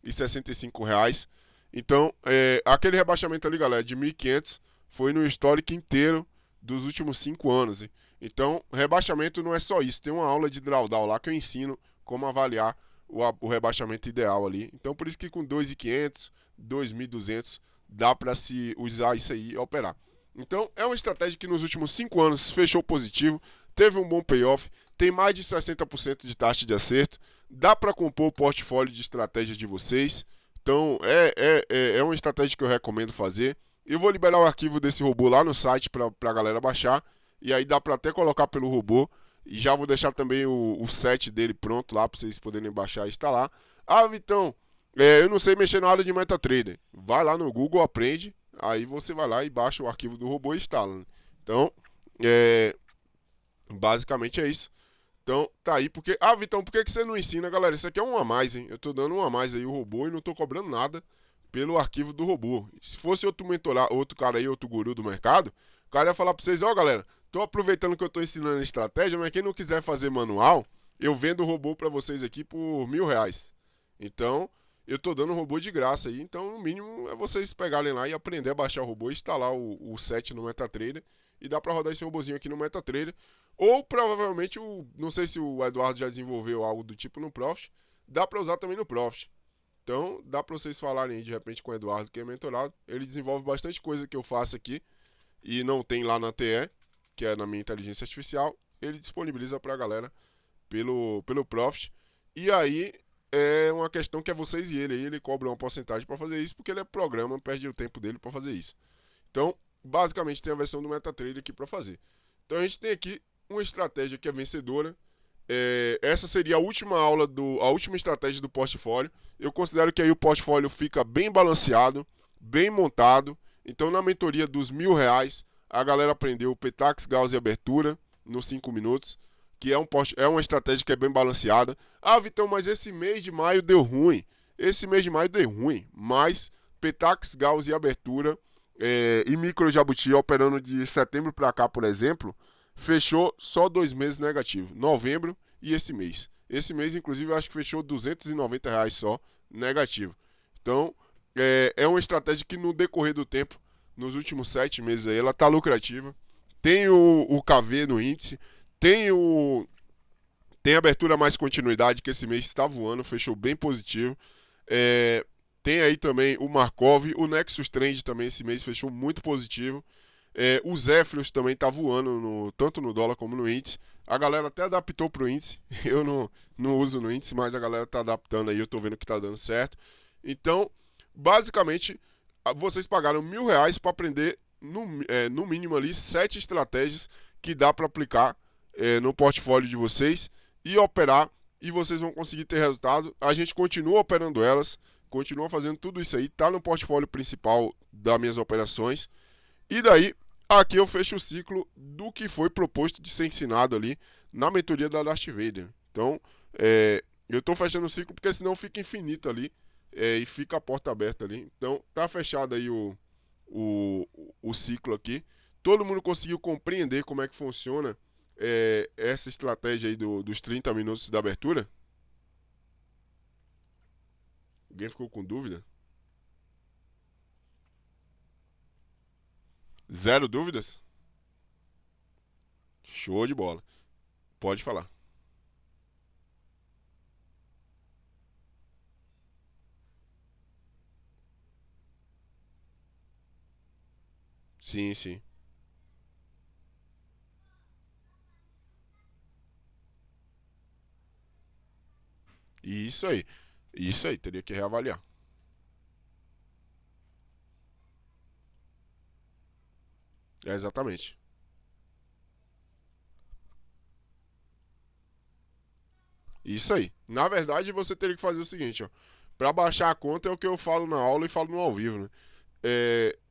665. Então, aquele rebaixamento ali, galera, de 1.500 foi no histórico inteiro dos últimos 5 anos. Hein? Então, rebaixamento não é só isso. Tem uma aula de drawdown lá que eu ensino como avaliar o rebaixamento ideal ali. Então, por isso que com 2.500, 2.200 dá para se usar isso aí e operar. Então, é uma estratégia que nos últimos 5 anos fechou positivo, teve um bom payoff, tem mais de 60% de taxa de acerto, dá para compor o portfólio de estratégias de vocês. Então, é uma estratégia que eu recomendo fazer. Eu vou liberar o arquivo desse robô lá no site para a galera baixar. E aí dá para até colocar pelo robô. E já vou deixar também o set dele pronto lá para vocês poderem baixar e instalar. Ah, Vitão, eu não sei mexer na área de MetaTrader. Vai lá no Google, aprende. Aí você vai lá e baixa o arquivo do robô e instala. Né? Então, basicamente é isso. Então, tá aí, porque... Ah, Vitão, por que você não ensina, galera? Isso aqui é um a mais, hein? Eu tô dando um a mais aí, o robô, e não tô cobrando nada pelo arquivo do robô. Se fosse outro mentor, outro cara aí, outro guru do mercado, o cara ia falar pra vocês, ó, galera, tô aproveitando que eu tô ensinando a estratégia, mas quem não quiser fazer manual, eu vendo o robô pra vocês aqui por R$ 1.000. Então, eu tô dando o robô de graça aí, então, no mínimo, é vocês pegarem lá e aprender a baixar o robô, instalar o set no MetaTrader, e dá pra rodar esse robôzinho aqui no MetaTrader. Ou provavelmente, não sei se o Eduardo já desenvolveu algo do tipo no Profit, dá para usar também no Profit. Então, dá para vocês falarem aí de repente com o Eduardo, que é mentorado. Ele desenvolve bastante coisa que eu faço aqui e não tem lá na TE, que é na minha inteligência artificial. Ele disponibiliza para a galera pelo Profit. E aí é uma questão que é vocês e ele. Aí ele cobra uma porcentagem para fazer isso, porque ele é programa, perde o tempo dele para fazer isso. Então, basicamente tem a versão do MetaTrader aqui para fazer. Então a gente tem aqui uma estratégia que é vencedora. Essa seria a última aula, a última estratégia do portfólio. Eu considero que aí o portfólio fica bem balanceado, bem montado. Então, na mentoria dos R$ 1.000, a galera aprendeu Petax, Gauss e abertura nos 5 minutos, que é uma estratégia que é bem balanceada. Ah, Vitão, mas esse mês de maio deu ruim. Esse mês de maio deu ruim, mas Petax, Gauss e abertura e micro jabuti operando de setembro para cá, por exemplo, fechou só 2 meses negativo, novembro e esse mês. Esse mês, inclusive, eu acho que fechou R$ 290 só negativo. Então, é uma estratégia que no decorrer do tempo, nos últimos 7 meses aí, ela está lucrativa. Tem o KV no índice, tem abertura mais continuidade, que esse mês está voando, fechou bem positivo. Tem aí também o Markov, o Nexus Trend também esse mês fechou muito positivo. O Zephyros também está voando tanto no dólar como no índice. A galera até adaptou para o índice. Eu não uso no índice, mas a galera está adaptando aí. Eu estou vendo que está dando certo. Então, basicamente, vocês pagaram R$ 1.000 para aprender no mínimo ali 7 estratégias que dá para aplicar no portfólio de vocês e operar. E vocês vão conseguir ter resultado. A gente continua operando elas, continua fazendo tudo isso aí. Está no portfólio principal das minhas operações. E daí, aqui eu fecho o ciclo do que foi proposto de ser ensinado ali na mentoria da Darth Vader. Então, eu estou fechando o ciclo porque senão fica infinito ali e fica a porta aberta ali. Então, tá fechado aí o ciclo aqui. Todo mundo conseguiu compreender como é que funciona essa estratégia aí dos 30 minutos da abertura? Alguém ficou com dúvida? Zero dúvidas? Show de bola. Pode falar. Sim, sim. Isso aí. Isso aí, teria que reavaliar. Exatamente. Isso aí. Na verdade, você teria que fazer o seguinte, ó. Para baixar a conta é o que eu falo na aula e falo no ao vivo, né?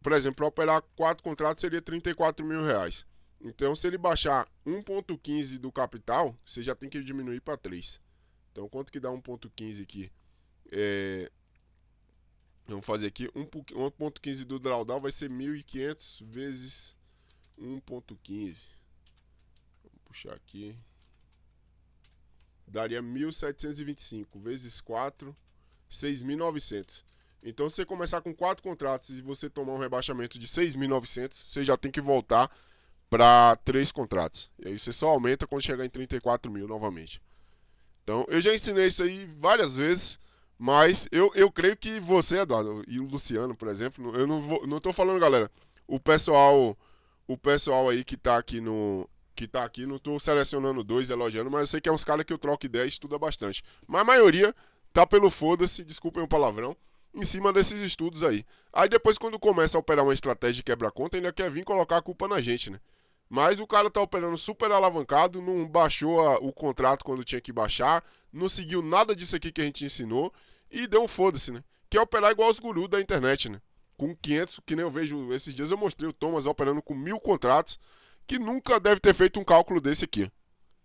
Por exemplo, para operar 4 contratos seria R$ 34.000. Então, se ele baixar 1,15 do capital, você já tem que diminuir para 3. Então, quanto que dá 1,15 aqui? Vamos fazer aqui. 1,15 do drawdown vai ser 1.500 vezes 1,15. Vou puxar aqui. Daria 1.725 vezes 4, 6.900. Então, se você começar com 4 contratos e você tomar um rebaixamento de 6.900, você já tem que voltar para 3 contratos. E aí você só aumenta quando chegar em 34.000 novamente. Então, eu já ensinei isso aí várias vezes, mas eu creio que você, Eduardo, e o Luciano, por exemplo, eu não tô falando, galera, o pessoal aí que tá aqui, não tô selecionando dois, elogiando, mas eu sei que é uns caras que eu troco ideia e estuda bastante. Mas a maioria tá pelo foda-se, desculpem o palavrão, em cima desses estudos aí. Aí depois, quando começa a operar uma estratégia de quebra-conta, ainda quer vir colocar a culpa na gente, né? Mas o cara tá operando super alavancado, não baixou o contrato quando tinha que baixar, não seguiu nada disso aqui que a gente ensinou e deu um foda-se, né? Quer operar igual os gurus da internet, né? Com 500, que nem eu vejo esses dias, eu mostrei o Thomas operando com 1.000 contratos, que nunca deve ter feito um cálculo desse aqui.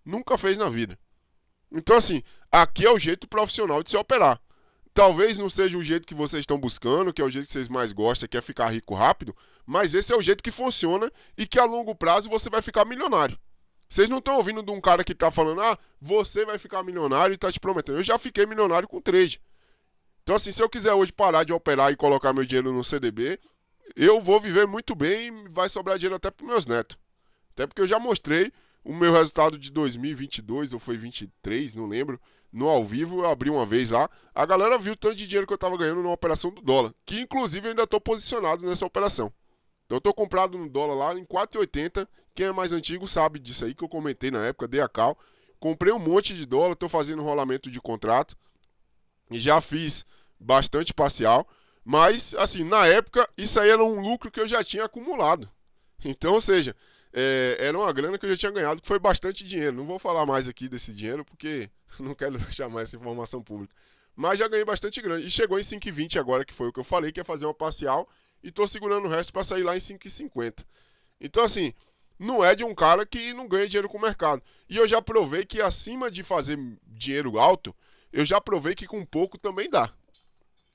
Nunca fez na vida. Então, assim, aqui é o jeito profissional de se operar. Talvez não seja o jeito que vocês estão buscando, que é o jeito que vocês mais gostam, que é ficar rico rápido, mas esse é o jeito que funciona e que a longo prazo você vai ficar milionário. Vocês não estão ouvindo de um cara que está falando, você vai ficar milionário e está te prometendo. Eu já fiquei milionário com trade. Então, assim, se eu quiser hoje parar de operar e colocar meu dinheiro no CDB, eu vou viver muito bem e vai sobrar dinheiro até para meus netos. Até porque eu já mostrei o meu resultado de 2022 ou foi 23, não lembro. No ao vivo eu abri uma vez lá. A galera viu o tanto de dinheiro que eu estava ganhando numa operação do dólar. Que inclusive eu ainda estou posicionado nessa operação. Então eu estou comprado no dólar lá em 4,80. Quem é mais antigo sabe disso aí que eu comentei na época, dei a cal. Comprei um monte de dólar, estou fazendo rolamento de contrato. E já fiz bastante parcial. Mas, assim, na época, isso aí era um lucro que eu já tinha acumulado. Então, ou seja, era uma grana que eu já tinha ganhado, que foi bastante dinheiro. Não vou falar mais aqui desse dinheiro, porque não quero deixar mais essa informação pública. Mas já ganhei bastante grana. E chegou em 5,20 agora, que foi o que eu falei, que ia fazer uma parcial e tô segurando o resto para sair lá em 5,50. Então assim, não é de um cara que não ganha dinheiro com o mercado. E eu já provei que acima de fazer dinheiro alto, eu já provei que com pouco também dá.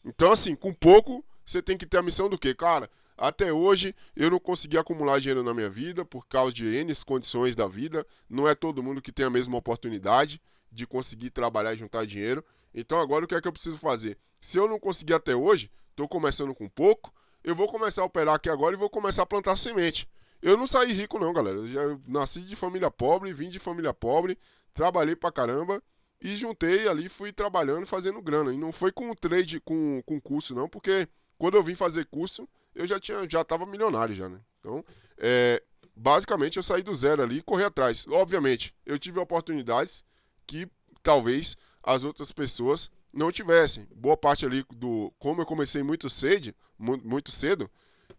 Então assim, com pouco você tem que ter a missão do quê? Cara, até hoje eu não consegui acumular dinheiro na minha vida por causa de N condições da vida. Não é todo mundo que tem a mesma oportunidade de conseguir trabalhar e juntar dinheiro. Então agora o que é que eu preciso fazer? Se eu não conseguir até hoje, estou começando com pouco, eu vou começar a operar aqui agora e vou começar a plantar semente. Eu não saí rico não, galera. Eu já nasci de família pobre, vim de família pobre, trabalhei pra caramba e juntei ali, fui trabalhando, fazendo grana. E não foi com trade, com curso não, porque quando eu vim fazer curso, eu já tava milionário já, né? Então, basicamente eu saí do zero ali e corri atrás. Obviamente, eu tive oportunidades que talvez as outras pessoas não tivessem. Boa parte ali como eu comecei muito cedo,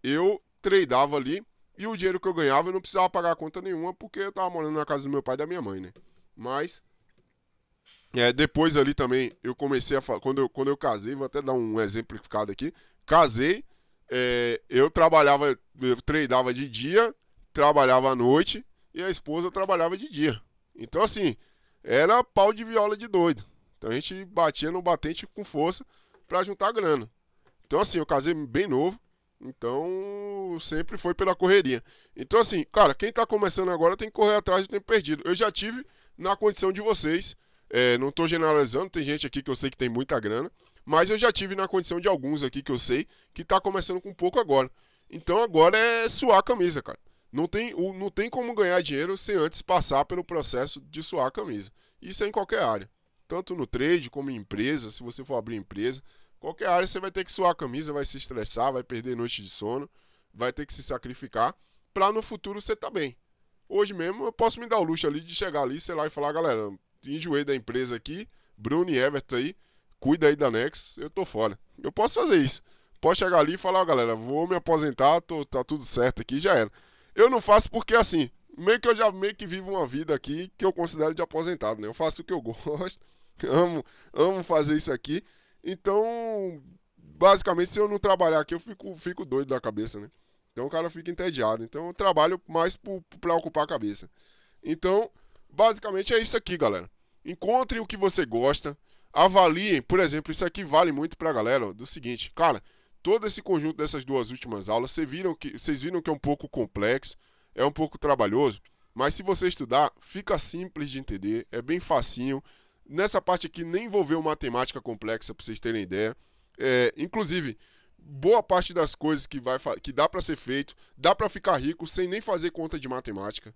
eu tradeava ali e o dinheiro que eu ganhava eu não precisava pagar conta nenhuma porque eu tava morando na casa do meu pai e da minha mãe, né? Mas depois ali também eu comecei quando eu casei, vou até dar um exemplificado aqui. Casei, eu tradeava de dia, trabalhava à noite e a esposa trabalhava de dia. Então assim, era pau de viola de doido. Então a gente batia no batente com força pra juntar grana. Então assim, eu casei bem novo, então sempre foi pela correria. Então assim, cara, quem tá começando agora tem que correr atrás do tempo perdido. Eu já tive na condição de vocês, não estou generalizando, tem gente aqui que eu sei que tem muita grana, mas eu já tive na condição de alguns aqui que eu sei que está começando com pouco agora. Então agora é suar a camisa, cara. Não tem como ganhar dinheiro sem antes passar pelo processo de suar a camisa. Isso é em qualquer área. Tanto no trade como em empresa, se você for abrir empresa. Qualquer área você vai ter que suar a camisa, vai se estressar, vai perder noite de sono, vai ter que se sacrificar para no futuro você estar bem. Hoje mesmo eu posso me dar o luxo ali de chegar ali, sei lá, e falar, galera, enjoei da empresa aqui, Bruno e Everton aí, cuida aí da Nex, eu tô fora. Eu posso fazer isso. Posso chegar ali e falar, ó, galera, vou me aposentar, tá tudo certo aqui, já era. Eu não faço porque assim, meio que vivo uma vida aqui que eu considero de aposentado, né? Eu faço o que eu gosto, amo fazer isso aqui. Então, basicamente, se eu não trabalhar aqui, eu fico doido da cabeça, né? Então o cara fica entediado. Então eu trabalho mais pra ocupar a cabeça. Então, basicamente é isso aqui, galera. Encontre o que você gosta, avaliem, por exemplo, isso aqui vale muito pra galera, ó, do seguinte, cara, todo esse conjunto dessas duas últimas aulas, vocês viram que é um pouco complexo, é um pouco trabalhoso, mas se você estudar, fica simples de entender, é bem facinho. Nessa parte aqui nem envolveu matemática complexa para vocês terem ideia. Inclusive, boa parte das coisas que dá para ser feito, dá para ficar rico sem nem fazer conta de matemática.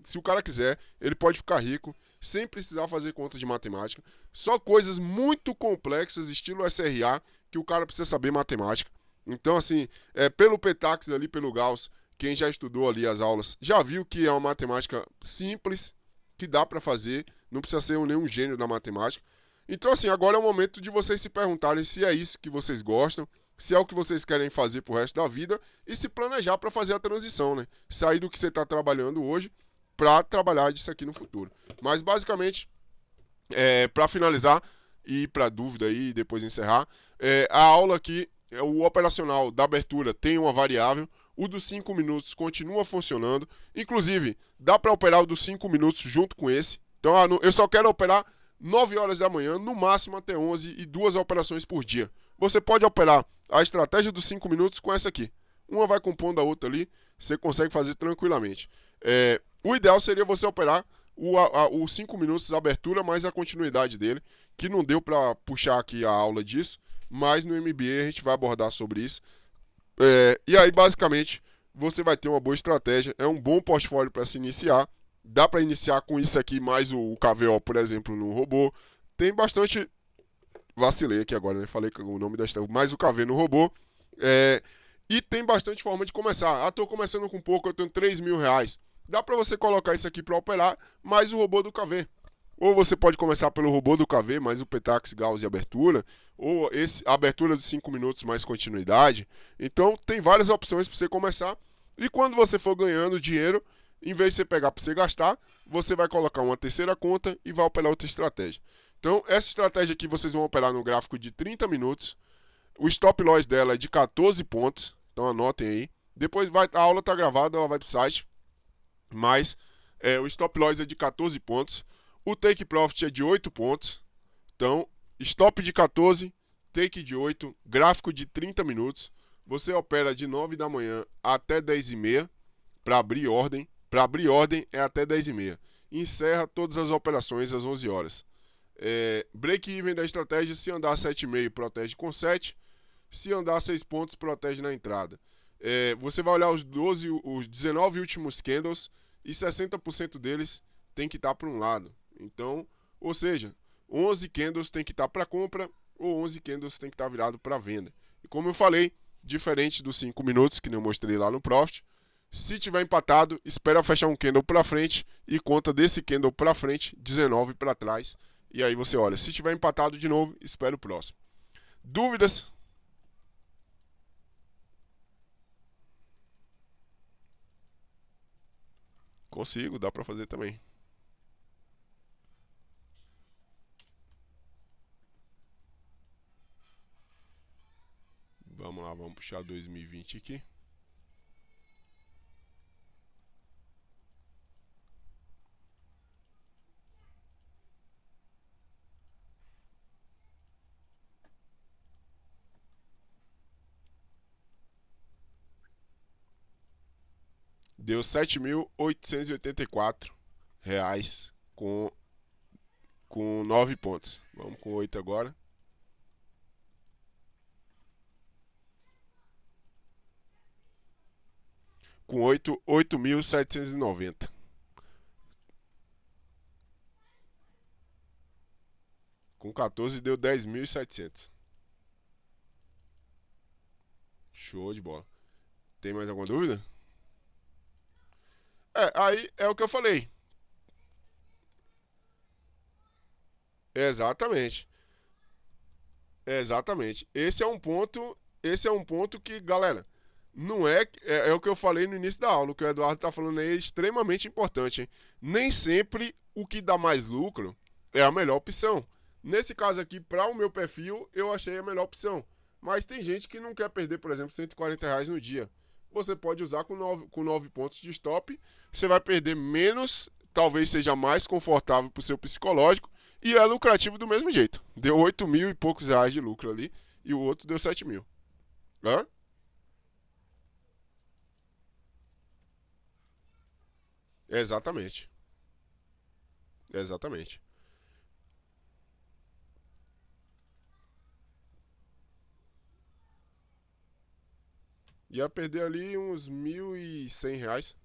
Se o cara quiser, ele pode ficar rico sem precisar fazer conta de matemática. Só coisas muito complexas, estilo SRA, que o cara precisa saber matemática. Então, assim, pelo Petax ali, pelo Gauss, quem já estudou ali as aulas, já viu que é uma matemática simples, que dá para fazer, não precisa ser nenhum gênio da matemática. Então, assim, agora é o momento de vocês se perguntarem se é isso que vocês gostam, se é o que vocês querem fazer pro resto da vida e se planejar para fazer a transição, né? Sair do que você está trabalhando hoje para trabalhar disso aqui no futuro. Mas basicamente, para finalizar e para dúvida aí e depois encerrar, a aula aqui, o operacional da abertura tem uma variável, o dos 5 minutos continua funcionando, inclusive dá para operar o dos 5 minutos junto com esse. Então eu só quero operar 9 horas da manhã, no máximo até 11 e 2 operações por dia. Você pode operar a estratégia dos 5 minutos com essa aqui. Uma vai compondo a outra ali, você consegue fazer tranquilamente. O ideal seria você operar os 5 minutos da abertura mais a continuidade dele, que não deu para puxar aqui a aula disso, mas no MBA a gente vai abordar sobre isso. E aí, basicamente, você vai ter uma boa estratégia, é um bom portfólio para se iniciar. Dá para iniciar com isso aqui, mais o KVO, por exemplo, no robô. Tem bastante. Vacilei aqui agora, né? Falei o nome da estratégia, mais o KV no robô. E tem bastante forma de começar. Tô começando com pouco, eu tenho 3 mil reais. Dá para você colocar isso aqui para operar, mais o robô do KV. Ou você pode começar pelo robô do KV, mais o Petax, Gauss e abertura. Ou a abertura dos 5 minutos mais continuidade. Então tem várias opções para você começar. E quando você for ganhando dinheiro, em vez de você pegar para você gastar, você vai colocar uma terceira conta e vai operar outra estratégia. Então essa estratégia aqui vocês vão operar no gráfico de 30 minutos. O stop loss dela é de 14 pontos. Então anotem aí. Depois a aula está gravada, ela vai para o site. Mas o stop loss é de 14 pontos. O take profit é de 8 pontos. Então, stop de 14, take de 8, gráfico de 30 minutos. Você opera de 9 da manhã até 10h30 para abrir ordem. Para abrir ordem é até 10h30. Encerra todas as operações às 11 horas. Break-even da estratégia: se andar 7,5 protege com 7. Se andar 6 pontos, protege na entrada. Você vai olhar os 19 últimos candles e 60% deles tem que estar para um lado. Então, ou seja, 11 candles tem que estar para compra ou 11 candles tem que estar virado para venda. E como eu falei, diferente dos 5 minutos que eu mostrei lá no Profit, se tiver empatado, espera fechar um candle para frente e conta desse candle para frente 19 para trás. E aí você olha, se tiver empatado de novo, espera o próximo. Dúvidas? Consigo, dá para fazer também. Vamos lá, vamos puxar 2020 aqui. Deu R$ 7.884 com 9 pontos. Vamos com 8 agora. Com 8, 8.790. Com 14 deu 10.700. Show de bola. Tem mais alguma dúvida? Aí é o que eu falei. Exatamente. Exatamente. Esse é um ponto que, galera, não é o que eu falei no início da aula, o que o Eduardo está falando aí é extremamente importante, hein? Nem sempre o que dá mais lucro é a melhor opção. Nesse caso aqui, para o meu perfil, eu achei a melhor opção. Mas tem gente que não quer perder, por exemplo, R$ 140 no dia. Você pode usar com 9 pontos de stop, você vai perder menos, talvez seja mais confortável para o seu psicológico, e é lucrativo do mesmo jeito. Deu 8 mil e poucos reais de lucro ali, e o outro deu 7 mil. Hã? Exatamente. Exatamente. Ia perder ali uns R$ 1.100.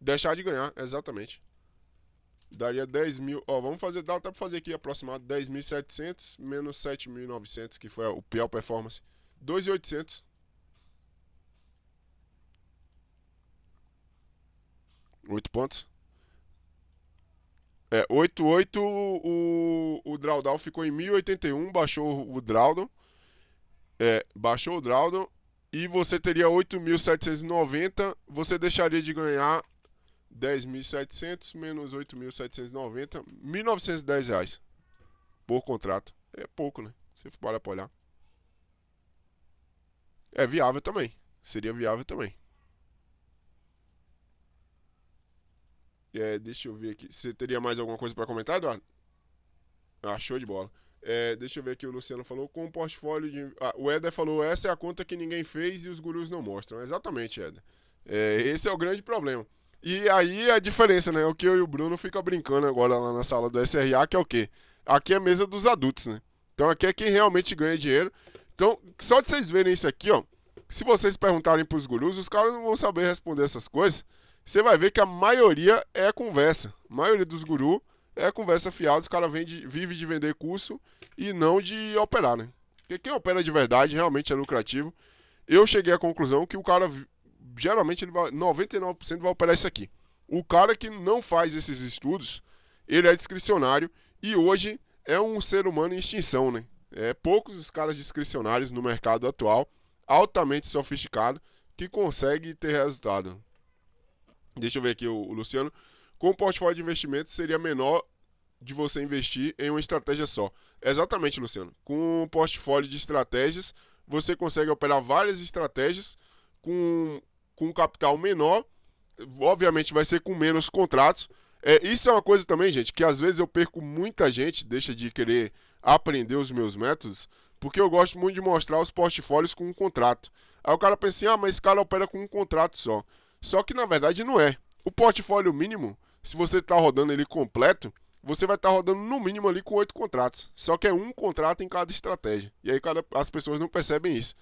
Deixar de ganhar, exatamente. Daria 10 mil. Ó, vamos fazer, dá até pra fazer aqui aproximado 10.700 menos 7.900, que foi o pior performance. 2.800. 8 pontos. 8,8 o drawdown ficou em 1.081, baixou o drawdown. Baixou o drawdown e você teria 8.790, você deixaria de ganhar 10.700 menos 8.790, R$ 1.910 por contrato. É pouco, né? Se for para olhar. É viável também. Seria viável também. Deixa eu ver aqui. Você teria mais alguma coisa para comentar, Eduardo? Ah, show de bola. Deixa eu ver aqui, o Luciano falou com o portfólio de. O Éder falou, essa é a conta que ninguém fez e os gurus não mostram. Exatamente, Éder. Esse é o grande problema. E aí a diferença, né? O que eu e o Bruno fica brincando agora lá na sala do SRA, que é o quê? Aqui é a mesa dos adultos, né? Então aqui é quem realmente ganha dinheiro. Então, só de vocês verem isso aqui, ó. Se vocês perguntarem pros gurus, os caras não vão saber responder essas coisas. Você vai ver que a maioria é conversa. A maioria dos gurus é conversa fiada. Os caras vivem de vender curso e não de operar, né? Porque quem opera de verdade realmente é lucrativo. Eu cheguei à conclusão que o cara, geralmente, 99% vai operar isso aqui. O cara que não faz esses estudos, ele é discricionário e hoje é um ser humano em extinção, né? Poucos os caras discricionários no mercado atual, altamente sofisticado, que conseguem ter resultado. Deixa eu ver aqui o Luciano. Com o portfólio de investimentos seria menor de você investir em uma estratégia só. Exatamente, Luciano. Com um portfólio de estratégias, você consegue operar várias estratégias com um capital menor. Obviamente vai ser com menos contratos. Isso é uma coisa também, gente, que às vezes eu perco muita gente, deixa de querer aprender os meus métodos, porque eu gosto muito de mostrar os portfólios com um contrato. Aí o cara pensa assim, ah, mas esse cara opera com um contrato só. Só que na verdade não é. O portfólio mínimo, se você está rodando ele completo, você vai estar rodando no mínimo ali com 8 contratos. Só que é um contrato em cada estratégia. E aí as pessoas não percebem isso.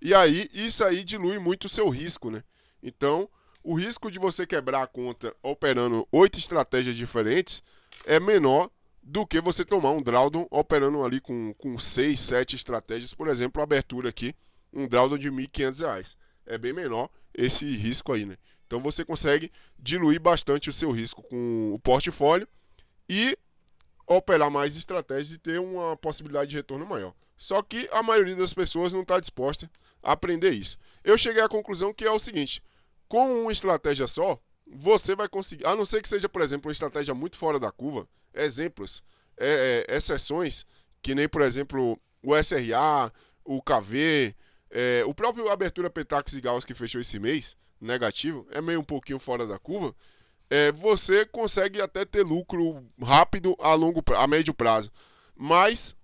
E aí, isso aí dilui muito o seu risco, né? Então, o risco de você quebrar a conta operando 8 estratégias diferentes é menor do que você tomar um drawdown operando ali com 6, 7 estratégias. Por exemplo, a abertura aqui, um drawdown de R$ 1.500. É bem menor esse risco aí, né? Então, você consegue diluir bastante o seu risco com o portfólio e operar mais estratégias e ter uma possibilidade de retorno maior. Só que a maioria das pessoas não está disposta a aprender isso. Eu cheguei à conclusão que é o seguinte: com uma estratégia só, você vai conseguir, a não ser que seja, por exemplo, uma estratégia muito fora da curva, exemplos, exceções, que nem, por exemplo, o SRA, o KV, o próprio Abertura Petax e Gauss que fechou esse mês, negativo, é meio um pouquinho fora da curva. Você consegue até ter lucro rápido a médio prazo. Mas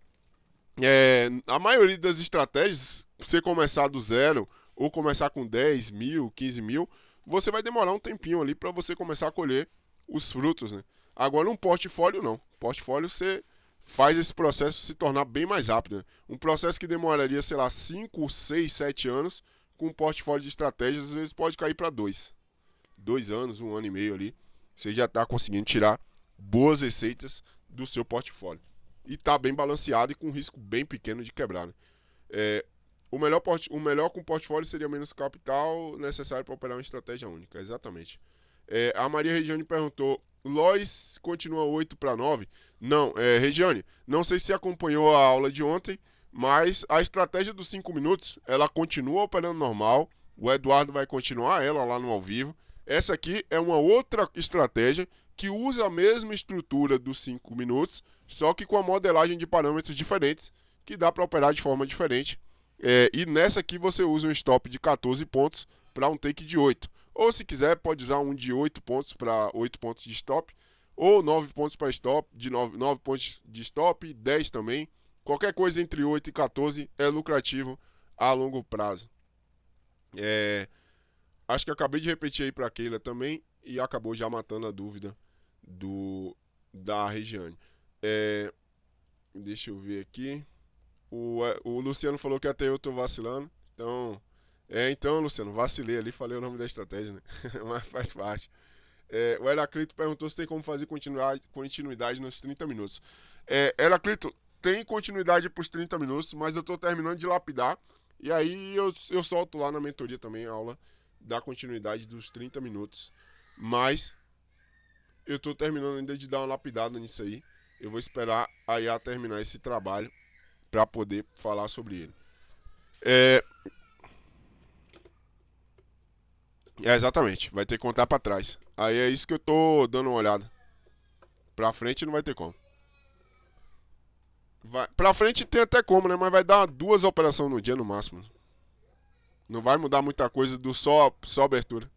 a maioria das estratégias, você começar do zero ou começar com 10 mil, 15 mil, você vai demorar um tempinho ali para você começar a colher os frutos, né? Agora um portfólio não. Portfólio você faz esse processo se tornar bem mais rápido, né? Um processo que demoraria, sei lá, 5, 6, 7 anos, com um portfólio de estratégias, às vezes pode cair para 2 anos, 1 ano e meio ali, você já está conseguindo tirar boas receitas do seu portfólio. E está bem balanceado e com um risco bem pequeno de quebrar. Né? O melhor com portfólio seria menos capital necessário para operar uma estratégia única. Exatamente. A Maria Regiane perguntou: Lois continua 8 para 9? Não, Regiane, não sei se acompanhou a aula de ontem, mas a estratégia dos 5 minutos ela continua operando normal. O Eduardo vai continuar ela lá no ao vivo. Essa aqui é uma outra estratégia que usa a mesma estrutura dos 5 minutos, só que com a modelagem de parâmetros diferentes, que dá para operar de forma diferente. E nessa aqui você usa um stop de 14 pontos para um take de 8. Ou se quiser, pode usar um de 8 pontos para 8 pontos de stop, ou 9 pontos para stop, de 9 pontos de stop, 10 também. Qualquer coisa entre 8 e 14 é lucrativo a longo prazo. Acho que acabei de repetir aí para a Keila também e acabou já matando a dúvida da Regiane. Deixa eu ver aqui. O Luciano falou que até eu tô vacilando. Então, Luciano, vacilei ali, falei o nome da estratégia, né? Mas faz parte. O Heraclito perguntou se tem como fazer continuidade nos 30 minutos. Heraclito, tem continuidade para os 30 minutos, mas eu tô terminando de lapidar. E aí eu solto lá na mentoria também a aula da continuidade dos 30 minutos. Mas eu tô terminando ainda de dar uma lapidada nisso aí. Eu vou esperar a IA terminar esse trabalho para poder falar sobre ele. Exatamente, vai ter que contar para trás. Aí é isso que eu tô dando uma olhada. Pra frente não vai ter como. Pra frente tem até como, né? Mas vai dar 2 operações no dia no máximo. Não vai mudar muita coisa do só abertura.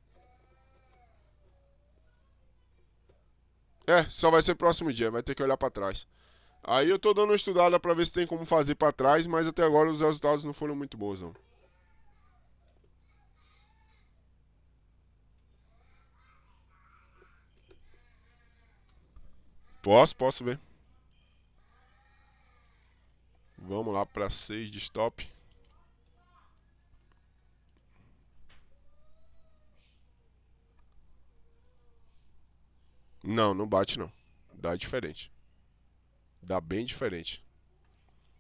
Só vai ser próximo dia, vai ter que olhar para trás. Aí eu tô dando uma estudada para ver se tem como fazer para trás, mas até agora os resultados não foram muito bons, não. Posso ver. Vamos lá para 6 de stop. Não bate não. Dá diferente. Dá bem diferente.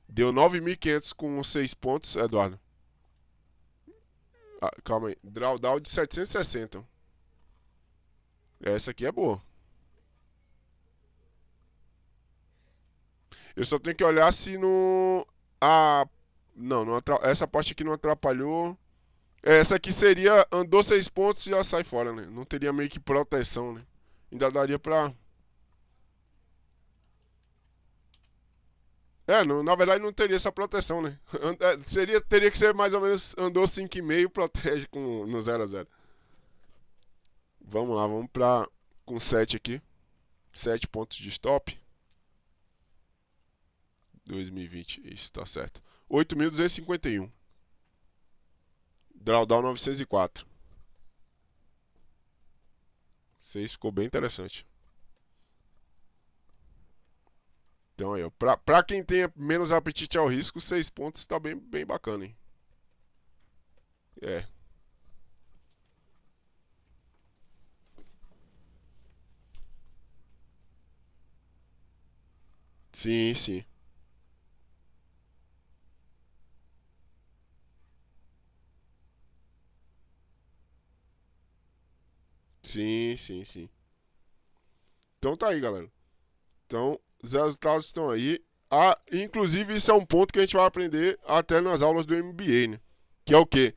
Deu 9.500 com 6 pontos, Eduardo. Calma aí. Drawdown de 760. Essa aqui é boa. Eu só tenho que olhar se no... Não, essa parte aqui não atrapalhou. Essa aqui seria... Andou 6 pontos e já sai fora, né? Não teria meio que proteção, né? Ainda daria pra... Na verdade não teria essa proteção, né? Teria que ser mais ou menos andou 5,5, protege no 0 a 0. Vamos lá, vamos pra com 7 aqui. 7 pontos de stop. 2020, isso tá certo. 8.251. Drawdown 904. Isso ficou bem interessante. Então aí, ó, pra quem tem menos apetite ao risco, 6 pontos tá bem bacana, hein? É. Sim, sim. Sim, sim, sim. Então tá aí, galera. Então, os resultados estão aí. Ah, inclusive, isso é um ponto que a gente vai aprender até nas aulas do MBA, né? Que é o quê?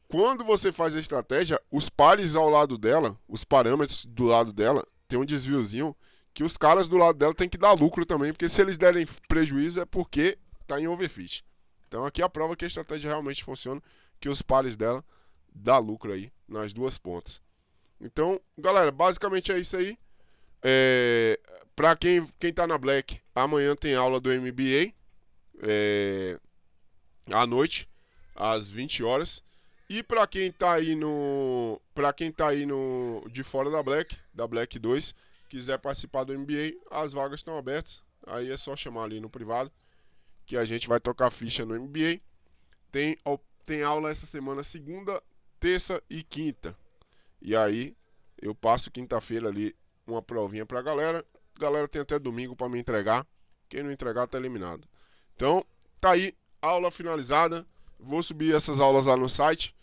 Quando você faz a estratégia, os pares ao lado dela, os parâmetros do lado dela, tem um desviozinho que os caras do lado dela tem que dar lucro também, porque se eles derem prejuízo é porque tá em overfit. Então aqui é a prova que a estratégia realmente funciona, que os pares dela dá lucro aí nas duas pontas. Então, galera, basicamente é isso aí. Para quem tá na Black, amanhã tem aula do MBA à noite, às 20 horas. E para quem tá aí no de fora da Black 2, quiser participar do MBA, as vagas estão abertas. Aí é só chamar ali no privado que a gente vai tocar ficha no MBA. Tem aula essa semana segunda, terça e quinta. E aí eu passo quinta-feira ali uma provinha pra galera. A galera tem até domingo para me entregar. Quem não entregar tá eliminado. Então, tá aí, aula finalizada. Vou subir essas aulas lá no site.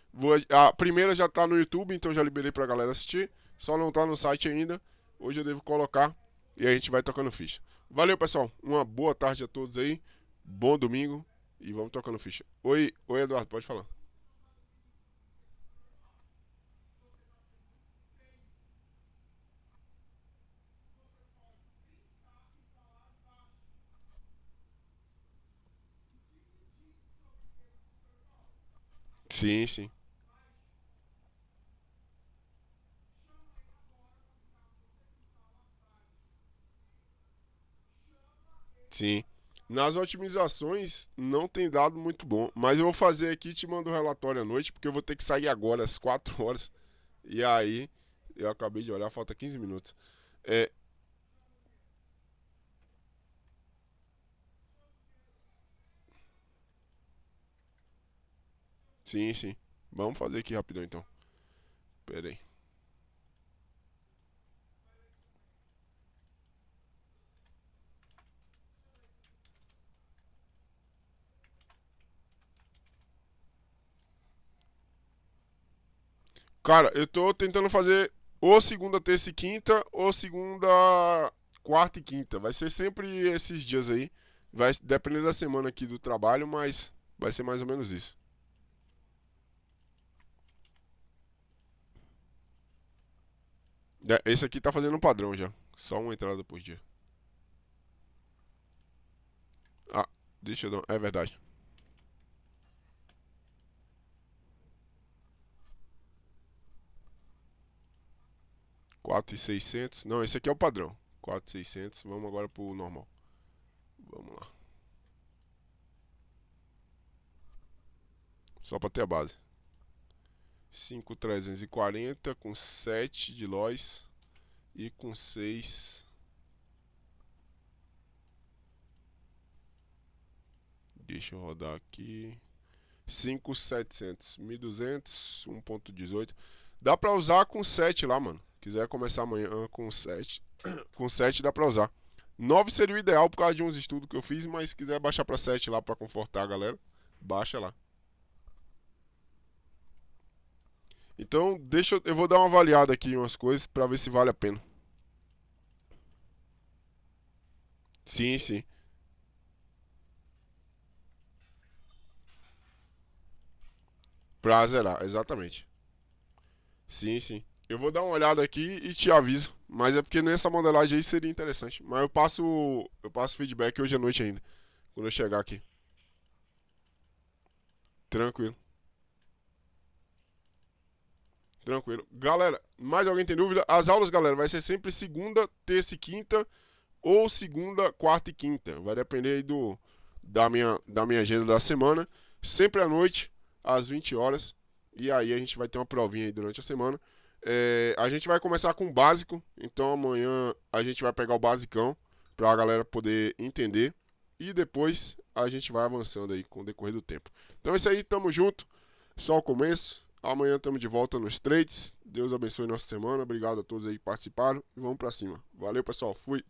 A primeira já tá no YouTube, então já liberei pra galera assistir. Só não tá no site ainda. Hoje eu devo colocar e a gente vai tocando ficha. Valeu, pessoal. Uma boa tarde a todos aí. Bom domingo e vamos tocando ficha. Oi, Eduardo, pode falar. Sim, sim. Sim. Nas otimizações não tem dado muito bom, mas eu vou fazer aqui e te mando o relatório à noite, porque eu vou ter que sair agora às 4 horas. E aí, eu acabei de olhar, falta 15 minutos. É, sim, sim. Vamos fazer aqui rapidão então. Pera aí. Cara, eu tô tentando fazer ou segunda, terça e quinta, ou segunda, quarta e quinta. Vai ser sempre esses dias aí. Vai depender da semana aqui do trabalho, mas vai ser mais ou menos isso. Esse aqui tá fazendo um padrão já. Só uma entrada por dia. Ah, deixa eu dar. É verdade. 4.600. Não, esse aqui é o padrão. 4.600. Vamos agora pro normal. Vamos lá. Só pra ter a base. 5.340 com 7 de loss e com 6. Deixa eu rodar aqui. 5.700. 1.200. 1.18. Dá pra usar com 7 lá, mano. Quiser começar amanhã com 7. Com 7 dá pra usar. 9 seria o ideal por causa de uns estudos que eu fiz, mas se quiser baixar pra 7 lá pra confortar a galera, baixa lá. Então, eu vou dar uma avaliada aqui em umas coisas pra ver se vale a pena. Sim, sim. Pra zerar, exatamente. Sim, sim. Eu vou dar uma olhada aqui e te aviso. Mas é porque nessa modelagem aí seria interessante. Mas eu passo feedback hoje à noite ainda. quando eu chegar aqui. Tranquilo. Tranquilo. Galera, mais alguém tem dúvida? As aulas, galera, vai ser sempre segunda, terça e quinta, ou segunda, quarta e quinta. Vai depender aí da minha agenda da semana. Sempre à noite, às 20 horas. E aí a gente vai ter uma provinha aí durante a semana. A gente vai começar com o básico. Então amanhã a gente vai pegar o basicão pra galera poder entender. E depois a gente vai avançando aí com o decorrer do tempo. Então é isso aí, tamo junto. Só o começo. Amanhã estamos de volta nos trades. Deus abençoe nossa semana. Obrigado a todos aí que participaram. E vamos pra cima. Valeu, pessoal. Fui.